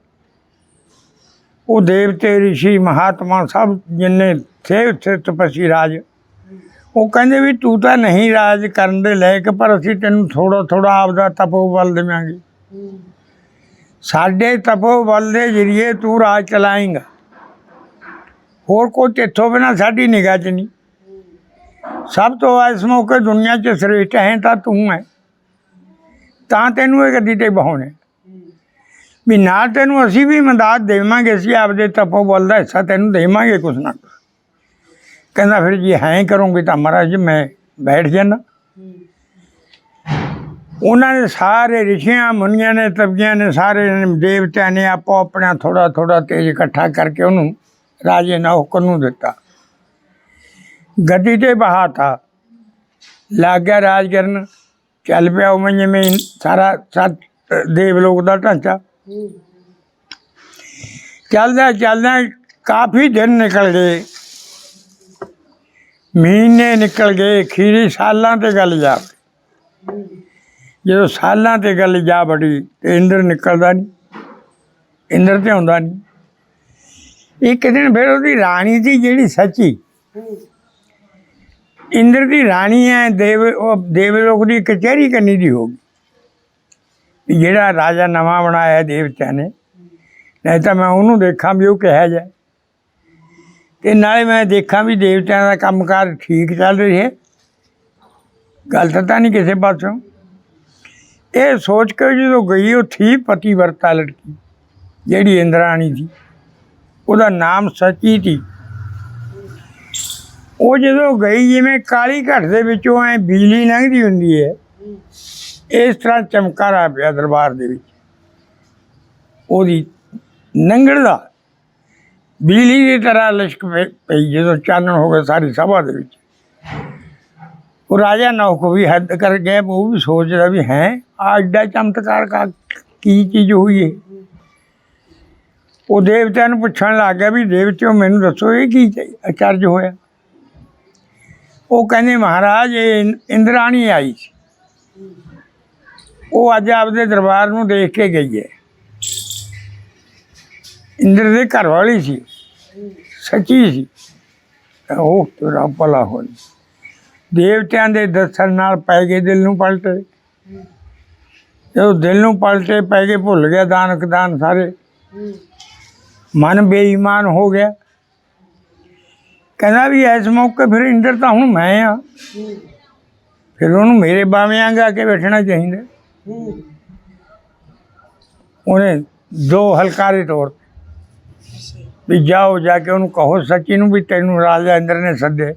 ਉਹ ਦੇਵਤੇ ਰਿਸ਼ੀ ਮਹਾਤਮਾ ਸਭ ਜਿੰਨੇ ਥੇ ਉੱਥੇ ਤਪਸੀ ਰਾਜ, ਉਹ ਕਹਿੰਦੇ ਵੀ ਤੂੰ ਤਾਂ ਨਹੀਂ ਰਾਜ ਕਰਨ ਦੇ ਲਾਇਕ, ਪਰ ਅਸੀਂ ਤੈਨੂੰ ਥੋੜ੍ਹਾ ਥੋੜ੍ਹਾ ਆਪਦਾ ਤਪੋਬਲ ਦੇਵਾਂਗੇ, ਸਾਡੇ ਤਪੋਬਲ ਦੇ ਜ਼ਰੀਏ ਤੂੰ ਰਾਜ ਚਲਾਏਂਗਾ, ਹੋਰ ਕੋਈ ਤੇਥੋਂ ਬਿਨਾਂ ਸਾਡੀ ਨਿਗਾਹ 'ਚ ਨਹੀਂ। ਸਭ ਤੋਂ ਇਸ ਮੌਕੇ ਦੁਨੀਆ 'ਚ ਸ੍ਰੇਸ਼ਟ ਹੈ ਤਾਂ ਤੂੰ ਹੈ, ਤਾਂ ਤੈਨੂੰ ਇਹ ਗੱਦੀ 'ਤੇ ਬਹਾਉਣੇ ਵੀ ਨਾ, ਤੈਨੂੰ ਅਸੀਂ ਵੀ ਮਦਦ ਦੇਵਾਂਗੇ, ਅਸੀਂ ਆਪਦੇ ਤਪੋਬਲ ਦਾ ਹਿੱਸਾ ਤੈਨੂੰ ਦੇਵਾਂਗੇ ਕੁਛ ਨਾ ਕੁਛ। ਕਹਿੰਦਾ ਫਿਰ ਜੇ ਹੈ ਕਰੋਗੇ ਤਾਂ ਮਹਾਰਾਜ ਮੈਂ ਬੈਠ ਜਾਣਾ। ਉਹਨਾਂ ਨੇ ਸਾਰੇ ਰਿਸ਼ੀਆਂ ਮੁਨੀਆਂ ਨੇ, ਤਪੀਆਂ ਨੇ, ਸਾਰੇ ਦੇਵਤਿਆਂ ਨੇ ਆਪੋ ਆਪਣਾ ਥੋੜ੍ਹਾ ਥੋੜ੍ਹਾ ਤੇਜ ਇਕੱਠਾ ਕਰਕੇ ਉਹਨੂੰ ਰਾਜੇ ਨੌਕ ਨੂੰ ਦਿੱਤਾ, ਗੱਦੀ 'ਤੇ ਬਹਾਤਾ, ਲੱਗ ਗਿਆ ਰਾਜ ਕਰਨ। ਚੱਲ ਪਿਆ ਉਵੇਂ ਜਿਵੇਂ ਸਾਰਾ ਦੇਵਲੋਕ ਦਾ ਢਾਂਚਾ ਚੱਲਦਾ ਚੱਲਦਾ ਕਾਫੀ ਦਿਨ ਨਿਕਲ ਗਏ, ਮਹੀਨੇ ਨਿਕਲ ਗਏ, ਖੀਰੀ ਸਾਲਾਂ 'ਤੇ ਗੱਲ ਜਾ ਵੜੀ। ਜਦੋਂ ਸਾਲਾਂ 'ਤੇ ਗੱਲ ਜਾ ਵੜੀ ਤੇ ਇੰਦਰ ਨਿਕਲਦਾ ਨਹੀਂ, ਇੰਦਰ 'ਤੇ ਆਉਂਦਾ ਨਹੀਂ। ਇੱਕ ਦਿਨ ਫਿਰ ਉਹਦੀ ਰਾਣੀ ਸੀ ਜਿਹੜੀ ਸੱਚੀ, ਇੰਦਰ ਦੀ ਰਾਣੀ ਹੈ, ਦੇਵਲੋਕ ਦੀ ਕਚਹਿਰੀ ਕਰਨੀ ਦੀ ਹੋ ਗਈ, ਜਿਹੜਾ ਰਾਜਾ ਨਵਾਂ ਬਣਾਇਆ ਦੇਵਤਿਆਂ ਨੇ, ਨਹੀਂ ਤਾਂ ਮੈਂ ਉਹਨੂੰ ਦੇਖਾਂ ਵੀ ਉਹ ਕਿਹਾ ਜਾਏ, ਅਤੇ ਨਾਲੇ ਮੈਂ ਦੇਖਾਂ ਵੀ ਦੇਵਤਿਆਂ ਦਾ ਕੰਮਕਾਰ ਠੀਕ ਚੱਲ ਰਹੀ ਹੈ, ਗਲਤ ਤਾਂ ਨਹੀਂ ਕਿਸੇ ਪਾਸੋਂ। ਇਹ ਸੋਚ ਕੇ ਜਦੋਂ ਗਈ, ਉਹ ਥੀ ਪਤੀਵਰਤਾ ਲੜਕੀ ਜਿਹੜੀ ਇੰਦਰਾਣੀ ਸੀ, ਉਹਦਾ ਨਾਮ ਸੱਚੀ ਸੀ। ਉਹ ਜਦੋਂ ਗਈ, ਜਿਵੇਂ ਕਾਲੀ ਘਟ ਦੇ ਵਿੱਚੋਂ ਐਂ ਬਿਜਲੀ ਲੰਘਦੀ ਹੁੰਦੀ ਹੈ, ਇਸ ਤਰ੍ਹਾਂ ਚਮਕਾਰਾ ਪਿਆ ਦਰਬਾਰ ਦੇ ਵਿੱਚ ਉਹਦੀ ਲੰਘਣ ਦਾ, ਬਿਜਲੀ ਦੀ ਤਰ੍ਹਾਂ ਲਿਸ਼ਕ ਪਈ ਜਦੋਂ ਚਾਨਣ ਹੋ ਗਿਆ ਸਾਰੀ ਸਭਾ ਦੇ ਵਿੱਚ। ਉਹ ਰਾਜਾ ਨੌਕ ਵੀ ਹੱਦ ਕਰ ਗਿਆ, ਉਹ ਵੀ ਸੋਚਦਾ ਵੀ ਹੈ ਆ ਐਡਾ ਚਮਤਕਾਰ ਕੀ ਚੀਜ਼ ਹੋਈ ਹੈ। ਉਹ ਦੇਵਤਿਆਂ ਨੂੰ ਪੁੱਛਣ ਲੱਗ ਗਿਆ ਵੀ ਦੇਵਤਿਓ ਮੈਨੂੰ ਦੱਸੋ ਇਹ ਕੀ ਅਚਰਜ ਹੋਇਆ। ਉਹ ਕਹਿੰਦੇ ਮਹਾਰਾਜ ਇਹ ਇੰਦਰਾਣੀ ਆਈ ਸੀ, ਉਹ ਅੱਜ ਆਪਦੇ ਦਰਬਾਰ ਨੂੰ ਦੇਖ ਕੇ ਗਈ ਹੈ। ਇੰਦਰ ਦੇ ਘਰ ਵਾਲੀ ਸੀ, ਸੱਚੀ ਸੀ, ਉਹ ਤੇਰਾ ਭਲਾ ਹੋਣੀ। ਦੇਵਤਿਆਂ ਦੇ ਦੱਸਣ ਨਾਲ ਪੈ ਗਏ ਦਿਲ ਨੂੰ ਪਲਟੇ, ਜਦੋਂ ਦਿਲ ਨੂੰ ਪਲਟੇ ਪੈ ਗਏ, ਭੁੱਲ ਗਿਆ ਦਾਨ ਕਦਾਨ ਸਾਰੇ, ਮਨ ਬੇਈਮਾਨ ਹੋ ਗਿਆ। ਕਹਿੰਦਾ ਵੀ ਇਸ ਮੌਕੇ ਫਿਰ ਇੰਦਰ ਤਾਂ ਹੁਣ ਮੈਂ ਆ, ਫਿਰ ਉਹਨੂੰ ਮੇਰੇ ਬਾਵੇਂ ਆ ਕੇ ਬੈਠਣਾ ਚਾਹੀਦਾ। ਉਹਨੇ ਦੋ ਹਲਕਾਰੇ ਤੋਰ ਵੀ ਜਾਓ ਜਾ ਕੇ ਉਹਨੂੰ ਕਹੋ ਸੱਚੀ ਨੂੰ ਵੀ ਤੈਨੂੰ ਰਾਜਾ ਇੰਦਰ ਨੇ ਸੱਦੇ,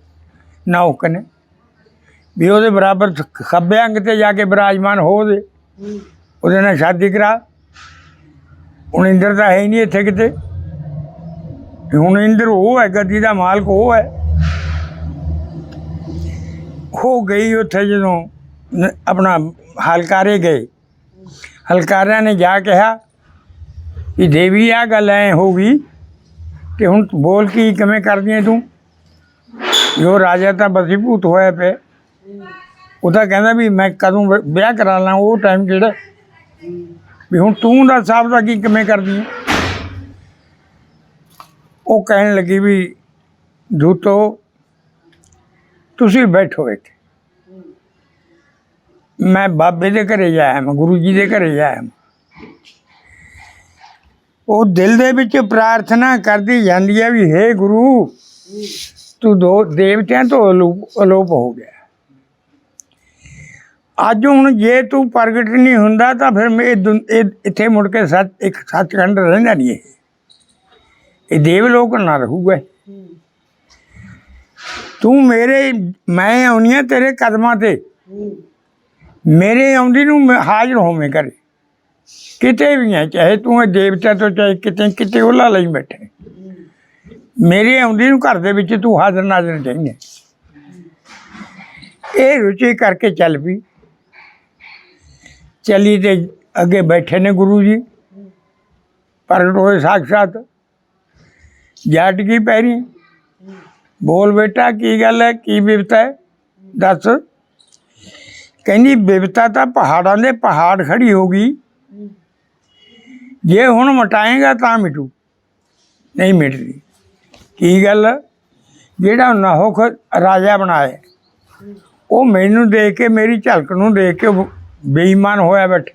ਨੌਕ ਨੇ, ਵੀ ਉਹਦੇ ਬਰਾਬਰ ਖੱਬੇ ਅੰਗ 'ਤੇ ਜਾ ਕੇ ਬਿਰਾਜਮਾਨ ਹੋ ਉਹਦੇ ਨਾਲ ਸ਼ਾਦੀ ਕਰਾ। ਹੁਣ ਇੰਦਰ ਤਾਂ ਹੈ ਹੀ ਨਹੀਂ ਇੱਥੇ ਕਿਤੇ, ਹੁਣ ਇੰਦਰ ਉਹ ਹੈ, ਗੱਦੀ ਦਾ ਮਾਲਕ ਉਹ ਹੈ। ਹੋ ਗਈ ਉੱਥੇ ਜਦੋਂ ਆਪਣਾ ਹਲਕਾਰੇ ਗਏ, ਹਲਕਾਰਿਆਂ ਨੇ ਜਾ ਕਿਹਾ ਵੀ ਦੇਵੀ ਆਹ ਗੱਲ ਐ ਹੋ ਗਈ, ਅਤੇ ਹੁਣ ਬੋਲ ਕੀ ਕਿਵੇਂ ਕਰਦੀ ਹੈ ਤੂੰ, ਜੋ ਰਾਜਾ ਤਾਂ ਬਸੀਭੂਤ ਹੋਇਆ ਪਿਆ। ਉਹ ਤਾਂ ਕਹਿੰਦਾ ਵੀ ਮੈਂ ਕਦੋਂ ਵਿਆਹ ਕਰਾ ਲਾਂ, ਉਹ ਟਾਈਮ ਕਿਹੜਾ, ਵੀ ਹੁਣ ਤੂੰ ਦਾ ਸਾਹਿਬ ਦਾ ਕੀ ਕਿਵੇਂ ਕਰਦੀ ਹੈ। ਉਹ ਕਹਿਣ ਲੱਗੀ ਵੀ ਦੂਤੋ ਤੁਸੀਂ ਬੈਠੋ ਇੱਥੇ, ਮੈਂ ਬਾਬੇ ਦੇ ਘਰੇ ਜਾਇਆ, ਮੈਂ ਗੁਰੂ ਜੀ ਦੇ ਘਰੇ ਜਾਇਆ। ਉਹ ਦਿਲ ਦੇ ਵਿੱਚ ਪ੍ਰਾਰਥਨਾ ਕਰਦੀ ਜਾਂਦੀ ਹੈ ਵੀ ਹੇ ਗੁਰੂ ਤੂੰ ਦੋ ਦੇਵਤਿਆਂ ਤੋਂ ਅਲੋਪ ਹੋ ਗਿਆ, ਅੱਜ ਹੁਣ ਜੇ ਤੂੰ ਪ੍ਰਗਟ ਨਹੀਂ ਹੁੰਦਾ ਤਾਂ ਫਿਰ ਇੱਥੇ ਮੁੜ ਕੇ ਇੱਕ ਸੱਚਖੰਡ ਰਹਿੰਦਾ ਨਹੀਂ, ਇਹ ਦੇਵਲੋਕ ਨਾ ਰਹੂਗਾ। ਤੂੰ ਮੈਂ ਆਉਣੀ ਹਾਂ ਤੇਰੇ ਕਦਮਾਂ 'ਤੇ, ਮੇਰੇ ਆਉਂਦੀ ਨੂੰ ਹਾਜ਼ਰ ਹੋਵੇਂ ਘਰੇ, किते भी है, चाहे तू है देवता तो चाहे किते किते ओला ਲਈ बैठे, मेरे आउंदी ਨੂੰ घर ਦੇ ਵਿੱਚ तू हाजर नाजर चाहिए। ये रुचि करके चल पी। चली ते अगे बैठे ने गुरु जी, प्रगट होए साक्षात। जट की पैरी, बोल बेटा की गल है, की बिपता है, दस। कहनी बिपता तो पहाड़ों के पहाड़ खड़ी होगी, जे हुण मटाएगा तो मिटू, नहीं मिटदी। की गल, जेड़ा नाहुक राजा बनाए वो मैनू देख के, मेरी झलक नूं देख के बेईमान होया बैठे।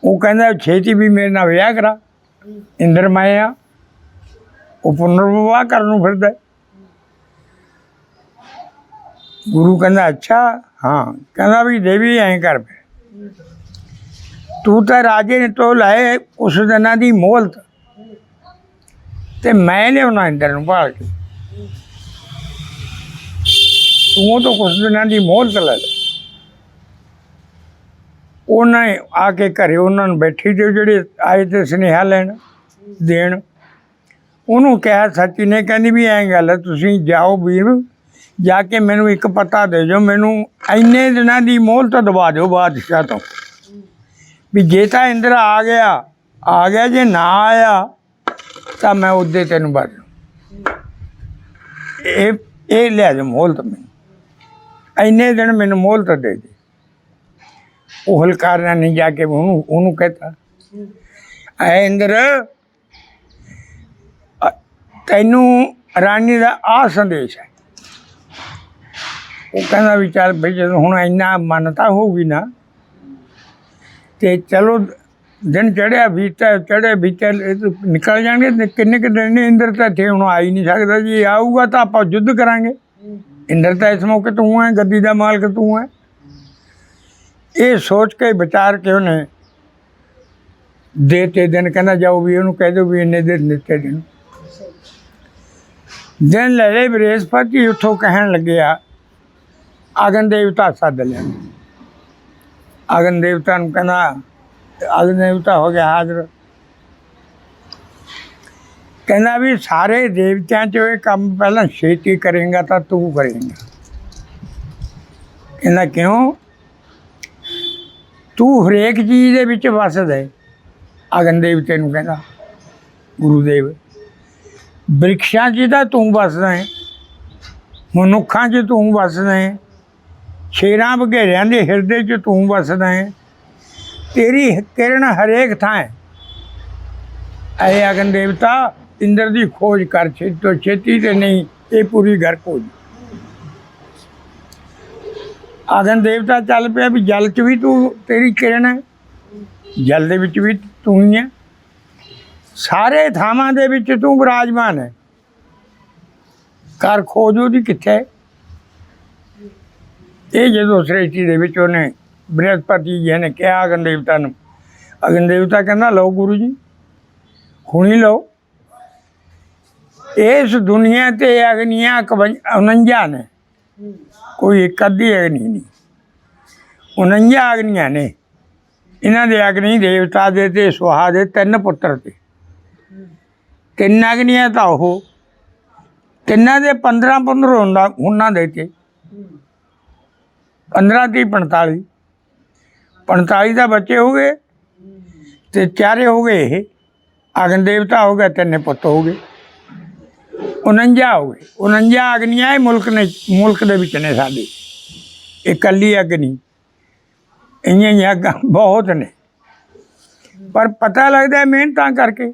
वो कहंदा छेती भी मेरे नाल विआह करा, इंद्र माया वो पुनर्विवाह करन नूं फिरदा। गुरु कहंदा अच्छा हाँ, कहंदा भी देवी ऐं कर फिर, तू तो राजे तो लाए उस दिनां दी मोहलत, ते मैं लियाउणा इंद्र नूं भाल के, तू तो कुछ दिनां दी मोहलत ले ले। उन्हें आके घरे उन्होंने बैठी थे ਜਿਹੜੇ आए थे सुनेहा लैन देन, ਉਹਨੂੰ ਕਿਹਾ ਸੱਚੀ ਨੇ, ਕਹਿੰਦੀ ਵੀ ਐਂ ਗੱਲ ਹੈ, ਤੁਸੀਂ ਜਾਓ ਵੀਰ, ਜਾ ਕੇ ਮੈਨੂੰ ਇੱਕ ਪਤਾ ਦੇ ਦਿਓ, ਮੈਨੂੰ ਇੰਨੇ ਦਿਨਾਂ ਦੀ ਮੋਹਲਤ ਦਵਾ ਦਿਓ ਬਾਦਸ਼ਾਹ ਤੋਂ, ਵੀ ਜੇ ਤਾਂ ਇੰਦਰ ਆ ਗਿਆ, ਜੇ ਨਾ ਆਇਆ ਤਾਂ ਮੈਂ ਉਹਦੇ ਤੈਨੂੰ ਬਣ ਇਹ ਲਿਆ ਜਾ ਮੋਹਲਤ, ਮੈਨੂੰ ਇੰਨੇ ਦਿਨ ਮੈਨੂੰ ਮੋਹਲਤ ਦੇ ਦੇ। वो हलकार ने नहीं जाके उन्होंने कहता ऐ इंद्र तैनू रानी का आ संदेश है। वो कहना भी चल भाई जो हूँ इन्ना मानता होगी ना, तो चलो दिन चढ़िया बीता निकल जाएंगे, किन्ने के दिन ने इंद्र तो इतने हूँ आ ही नहीं सकता जी, आऊगा तो आप युद्ध करांगे, इंद्र तो इस मौके तू है, गद्दी का मालक तू है। ये सोच के विचार के उन्हें देते दिन, कहना जाओ भी उन्होंने कह दो भी इन्ने दिन दिते दिन ले ले। बृहस्पति उठो कहन लगे अगन देवता सद लिया। अगन देवता कहना, अगन देवता हो गया हाजिर, कहना भी सारे देवत्या चो ये काम पहला छेती करेंगा तो तू करेंगा। कहना क्यों, तू हरेक चीज़ दे विच वसदा है। अगन देवते नूं कहंदा गुरुदेव, वृक्षां 'च तां तू वसदा है, मनुक्खां 'च तू वसदा है, शेरां बघेरियां दे हिरदे 'च तू वसदा है, तेरी किरण हरेक थां है। ऐ अगन देवता इंद्र दी खोज कर छेती तो छेती, ते नहीं ये पूरी घर खोज। अगन देवता चल पिया भी जल च भी तू तेरी किरण है, जल दे विच भी तू ही है, सारे थावां दे विच तू विराजमान है, कर खोज ओहदी कित्थे है। ये जो सृष्टि दे विच उहने बृहस्पति जी ने कहा अगन देवता नूं, अगन देवता कहंदा लो गुरु जी हुणी लो। इस दुनिया ते अग्नियां 49 ने, कोई एक अद्धी अग्नि नहीं, 49 अग्नियां ने। इन्हां दे अग्नि देवता दे ते सुहा दे 3 पुत्र थे, 3 अग्नियां तो वो तिना दे 15 हुन्ना दे ते 15 ती 45 तो बच्चे हो गए, तो 4 हो गए ये अग्नि देवता हो गया, 3 पुत्र हो गए, 49 हो गए। 49 अग्नियां मुल्क दे विच ने साडे, इकली अग्नि, इं अग्गां बहुत ने, पर पता लगता है मेहनत करके,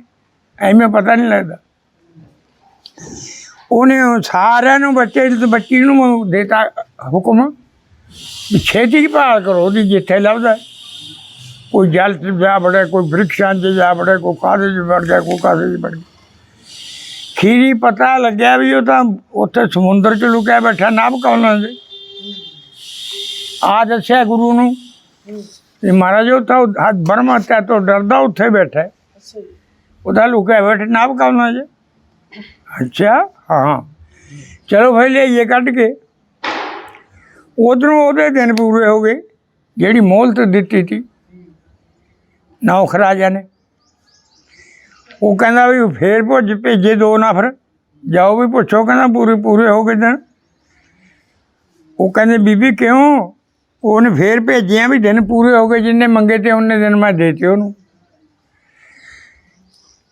एवें पता नहीं लगता। उन्हें सारिਆਂ बच्ची नूं देता हुक्म छेती भाल करो ਉਹਦੀ जिथे लभदा, कोई जल च जा बड़े, कोई वृक्षां च जा बड़े, कोई कादे च बढ़ गया, कोई कादे च बढ़ गया। खीरी पता लग्या भी वो तो उत्थे समुंदर च लुकिया बैठा नाभ कमलां दे। आ दस्सिया गुरु नूं कि महाराज उत्थे ब्रह्म हत्या तो डरदा उत्थे बैठा है, उदा लुकिया बैठा नाभ कमलां च। अच्छा हाँ, चलो भाई लियाइए कढ़ के। उधरों वो दिन पूरे हो गए, जिहड़ी मोहलत दिती थी ਨੌਖ ਰਾਜਾ ਨੇ। ਉਹ ਕਹਿੰਦਾ ਵੀ ਫੇਰ ਭੇਜੇ 2 ਨਫਰ, ਜਾਓ ਵੀ ਪੁੱਛੋ, ਕਹਿੰਦਾ ਪੂਰੇ ਹੋ ਗਏ ਦਿਨ। ਉਹ ਕਹਿੰਦੇ ਬੀਬੀ ਕਿਉਂ? ਉਹਨੇ ਫੇਰ ਭੇਜਿਆ ਵੀ ਦਿਨ ਪੂਰੇ ਹੋ ਗਏ, ਜਿੰਨੇ ਮੰਗੇ ਤੇ ਉਹਨੇ ਦਿਨ ਮੈਂ ਦੇਤੇ ਉਹਨੂੰ।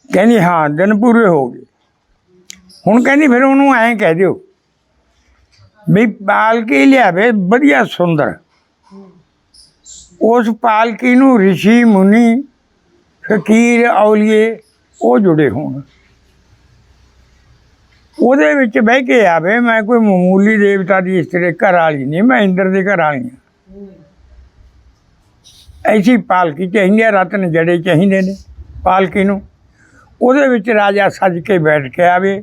ਕਹਿੰਦੀ ਹਾਂ ਦਿਨ ਪੂਰੇ ਹੋ ਗਏ। ਹੁਣ ਕਹਿੰਦੀ ਫਿਰ ਉਹਨੂੰ ਐਂ ਕਹਿ ਦਿਓ ਵੀ ਪਾਲਕੀ ਲਿਆਵੇ ਵਧੀਆ ਸੁੰਦਰ, ਉਸ ਪਾਲਕੀ ਨੂੰ ਰਿਸ਼ੀ ਮੁਨੀ ਫਕੀਰ ਔਲੀਏ ਉਹ ਜੁੜੇ ਹੋਣ, ਉਹਦੇ ਵਿੱਚ ਬਹਿ ਕੇ ਆਵੇ। ਮੈਂ ਕੋਈ ਮਾਮੂਲੀ ਦੇਵਤਾ ਦੀ ਇਸਤਰੀ ਘਰ ਵਾਲੀ ਨਹੀਂ, ਮੈਂ ਇੰਦਰ ਦੇ ਘਰ ਵਾਲੀ ਹਾਂ। ਐਸੀ ਪਾਲਕੀ ਚਾਹੀਦੀ ਹੈ, ਰਤਨ ਜੜੇ ਚਾਹੀਦੇ ਨੇ ਪਾਲਕੀ ਨੂੰ। ਉਹਦੇ ਵਿੱਚ ਰਾਜਾ ਸੱਜ ਕੇ ਬੈਠ ਕੇ ਆਵੇ,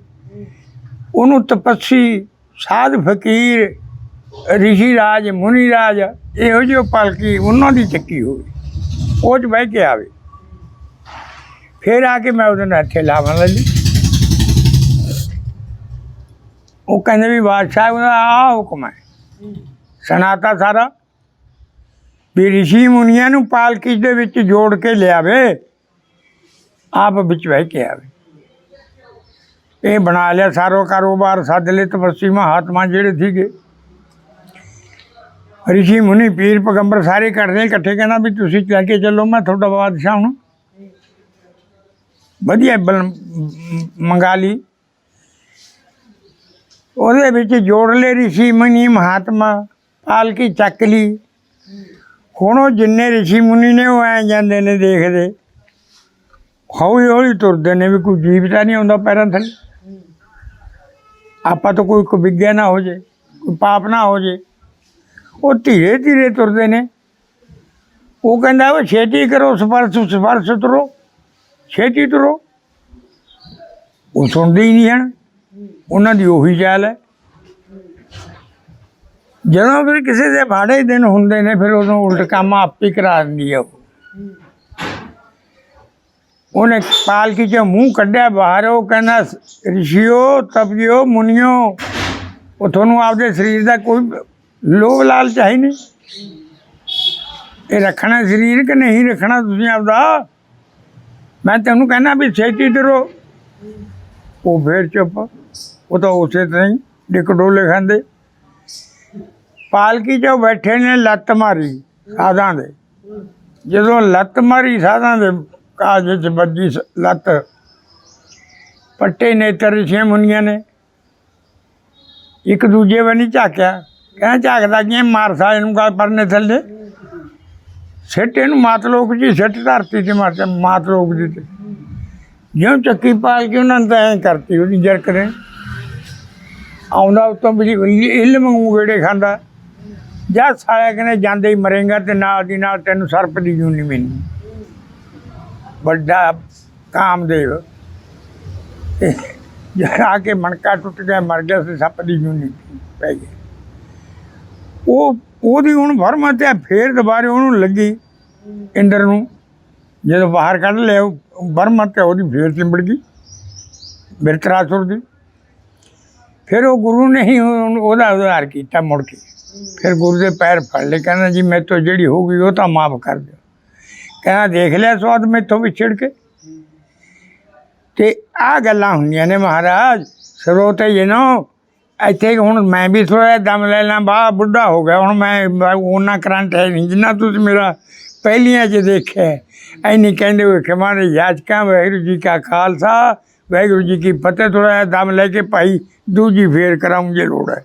ਉਹਨੂੰ ਤਪੱਸੀ ਸਾਧ ਫਕੀਰ ਰਿਸ਼ੀ ਰਾਜ ਮੁਨੀ ਰਾਜ ਇਹੋ ਜਿਹੀ ਪਾਲਕੀ ਉਹਨਾਂ ਦੀ ਚੱਕੀ ਹੋਵੇ, ਉਹ 'ਚ ਬਹਿ ਕੇ ਆਵੇ। ਫਿਰ ਆ ਕੇ ਮੈਂ ਉਹਦੇ ਨਾਲ ਇੱਥੇ ਲਾਵਾਂਗਾ ਜੀ। ਉਹ ਕਹਿੰਦੇ ਵੀ ਬਾਦਸ਼ਾਹ ਉਹਦਾ ਆਹ ਹੁਕਮ ਹੈ, ਸੁਣਾਤਾ ਸਾਰਾ ਵੀ ਰਿਸ਼ੀ ਮੁਨੀਆਂ ਨੂੰ ਪਾਲਕੀ ਦੇ ਵਿੱਚ ਜੋੜ ਕੇ ਲਿਆਵੇ, ਆਪ ਵਿੱਚ ਬਹਿ ਕੇ ਆਵੇ। ਇਹ ਬਣਾ ਲਿਆ ਸਾਰਾ ਕਾਰੋਬਾਰ, ਸੱਦ ਲਏ ਤਪੱਸੀ ਮਹਾਤਮਾ ਜਿਹੜੇ ਸੀਗੇ, ਰਿਸ਼ੀ ਮੁਨੀ ਪੀਰ ਪੈਗੰਬਰ ਸਾਰੇ ਕਰਦੇ ਇਕੱਠੇ। ਕਹਿੰਦਾ ਵੀ ਤੁਸੀਂ ਲੈ ਕੇ ਚੱਲੋ, ਮੈਂ ਤੁਹਾਡਾ ਬਾਦਸ਼ਾਹ ਹੁਣ ਵਧੀਆ ਮੰਗਾ ਲਈ। ਉਹਦੇ ਵਿੱਚ ਜੋੜ ਲਏ ਰਿਸ਼ੀ ਮੁਨੀ ਮਹਾਤਮਾ, ਪਾਲਕੀ ਚੱਕ ਲਈ। ਹੁਣ ਉਹ ਜਿੰਨੇ ਰਿਸ਼ੀ ਮੁਨੀ ਨੇ ਉਹ ਐਂ ਜਾਂਦੇ ਨੇ ਦੇਖਦੇ, ਹੌਲੀ ਹੌਲੀ ਤੁਰਦੇ ਨੇ ਵੀ ਕੋਈ ਜੀਵ ਤਾਂ ਨਹੀਂ ਆਉਂਦਾ ਪੈਰਾਂ ਥੱਲੇ, ਆਪਾਂ ਤੋਂ ਕੋਈ ਵਿਗਿਆ ਨਾ ਹੋ ਜੇ, ਕੋਈ ਪਾਪ ਨਾ ਹੋ ਜੇ। ਉਹ ਧੀਰੇ ਧੀਰੇ ਤੁਰਦੇ ਨੇ। ਉਹ ਕਹਿੰਦਾ ਉਹ ਛੇਤੀ ਕਰੋ, ਸਪਰਸ਼ ਤੁਰੋ, ਛੇਤੀ ਤੁਰੋ। ਉਹ ਸੁਣਦੇ ਹੀ ਨਹੀਂ ਹਨ, ਉਹਨਾਂ ਦੀ ਉਹੀ ਚਾਲ ਹੈ। ਜਦੋਂ ਫਿਰ ਕਿਸੇ ਦੇ ਮਾੜੇ ਦਿਨ ਹੁੰਦੇ ਨੇ, ਫਿਰ ਉਦੋਂ ਉਲਟ ਕੰਮ ਆਪੇ ਕਰਾ ਦਿੰਦੀ ਆ। ਉਹਨੇ ਪਾਲਕੀ 'ਚੋਂ ਮੂੰਹ ਕੱਢਿਆ ਬਾਹਰ। ਉਹ ਕਹਿੰਦਾ ਰਿਸ਼ੀਓ ਤਪਿਓ ਮੁਨੀਓ, ਉਹ ਤੁਹਾਨੂੰ ਆਪਦੇ ਸਰੀਰ ਦਾ ਕੋਈ ਲੋਭ ਲਾਲਚ ਹੈ ਹੀ ਨਹੀਂ। ਇਹ ਰੱਖਣਾ ਸਰੀਰ ਕਿ ਨਹੀਂ ਰੱਖਣਾ ਤੁਸੀਂ ਆਪਦਾ? ਮੈਂ ਤੈਨੂੰ ਕਹਿੰਦਾ ਵੀ ਛੇਤੀ ਤੁਰੋ। ਉਹ ਫੇਰ ਚੁੱਪ। ਉਹ ਤਾਂ ਉਸੇ ਤਰ੍ਹਾਂ ਹੀ ਡਿੱਕ ਡੋਲੇ ਖਾਂਦੇ। ਪਾਲਕੀ 'ਚੋਂ ਬੈਠੇ ਨੇ, ਲੱਤ ਮਾਰੀ ਸਾਧਾਂ ਦੇ। ਜਦੋਂ ਲੱਤ ਮਾਰੀ ਸਾਧਾਂ ਦੇ ਕਾਜ 'ਚ ਵੱਜੀ ਲੱਤ, ਪੱਟੇ ਨੇਤਰ ਰਿਸ਼ੀ ਮੁਨੀਆਂ ਨੇ। ਇੱਕ ਦੂਜੇ ਵੱਲ ਝਾਕਿਆ, ਕਹਿੰਦਾ ਝਾਕਦਾ ਕੀ ਮਾਰ ਸਾਲੇ ਨੂੰ ਗੱਲ ਪਰਨੇ ਥੱਲੇ ਸਿੱਟ, ਇਹਨੂੰ ਮਾਤਲੋਕ ਜੀ ਸਿੱਟ ਧਰਤੀ 'ਤੇ ਮਾਰ ਮਾਤਲੋਕ ਦੀ। 'ਤੇ ਜਿਉਂ ਚੱਕੀ ਪਾਲ ਕੇ ਉਹਨਾਂ ਨੇ ਤਾਂ ਐਂ ਕਰਤੀ ਉਹਦੀ ਜਰਕ ਨੇ। ਆਉਂਦਾ ਉੱਤੋਂ ਵੀ ਇੱਲ ਮੰਗੂ ਗੇੜੇ ਖਾਂਦਾ, ਜਾਂ ਸਾਲਿਆ ਕਹਿੰਦੇ ਜਾਂਦੇ ਹੀ ਮਰੇਗਾ, ਅਤੇ ਨਾਲ ਦੀ ਨਾਲ ਤੈਨੂੰ ਸਰਪ ਦੀ ਜੂਨੀ ਮਿਲਣੀ। ਵੱਡਾ ਕਾਮਦੇਵ ਆ ਕੇ ਮਣਕਾ ਟੁੱਟ ਗਿਆ, ਮਰ ਗਿਆ, ਤੇ ਸੱਪ ਦੀ ਜੂਨੀ ਪੈ ਗਈ। ਉਹਦੀ ਹੁਣ ਵਰਮ ਹੱਤਿਆ ਫੇਰ ਦੁਬਾਰੇ ਉਹਨੂੰ ਲੱਗੀ ਇੰਦਰ ਨੂੰ। ਜਦੋਂ ਬਾਹਰ ਕੱਢ ਲਿਆ ਵਰਮ ਹੱਤਿਆ ਉਹਦੀ ਫੇਰ ਚਿੰਬੜ ਗਈ ਬਿਰਤਰਾਸੁਰ ਦੀ। ਫਿਰ ਉਹ ਗੁਰੂ ਨੇ ਹੀ ਉਹਦਾ ਉਧਾਰ ਕੀਤਾ ਮੁੜ ਕੇ। ਫਿਰ ਗੁਰੂ ਦੇ ਪੈਰ ਫੜ ਲਏ, ਕਹਿੰਦਾ ਜੀ ਮੈਥੋਂ ਜਿਹੜੀ ਹੋ ਗਈ ਉਹ ਤਾਂ ਮਾਫ ਕਰ ਦਿਓ। ਕਹਿੰਦਾ ਦੇਖ ਲਿਆ ਸਵਾਦ ਮੈਥੋਂ ਵਿਛੜ ਕੇ। ਅਤੇ ਆਹ ਗੱਲਾਂ ਹੁੰਦੀਆਂ ਨੇ ਮਹਾਰਾਜ। ਸਰੋਤੇ ਜਿਹਨੋਂ ਇੱਥੇ ਹੁਣ ਮੈਂ ਵੀ ਥੋੜ੍ਹਾ ਜਿਹਾ ਦਮ ਲੈ ਲਾਂ, ਬਾਹਰ ਬੁੱਢਾ ਹੋ ਗਿਆ ਹੁਣ, ਮੈਂ ਓਨਾ ਕਰੰਟ ਹੈ ਨਹੀਂ ਜਿੰਨਾ ਤੁਸੀਂ ਮੇਰਾ ਪਹਿਲੀਆਂ 'ਚ ਦੇਖਿਆ। ਐਨੀ ਕਹਿੰਦੇ ਹੋਏ ਕਿ ਮਾਰੇ ਯਾਚਕਾਂ, ਵਾਹਿਗੁਰੂ ਜੀ ਕਾ ਖਾਲਸਾ ਵਾਹਿਗੁਰੂ ਜੀ ਕੀ ਫਤਿਹ। ਥੋੜ੍ਹਾ ਜਿਹਾ ਦਮ ਲੈ ਕੇ ਭਾਈ ਦੂਜੀ ਫੇਰ ਕਰਾਉਂ ਜੇ ਲੋੜ ਹੈ।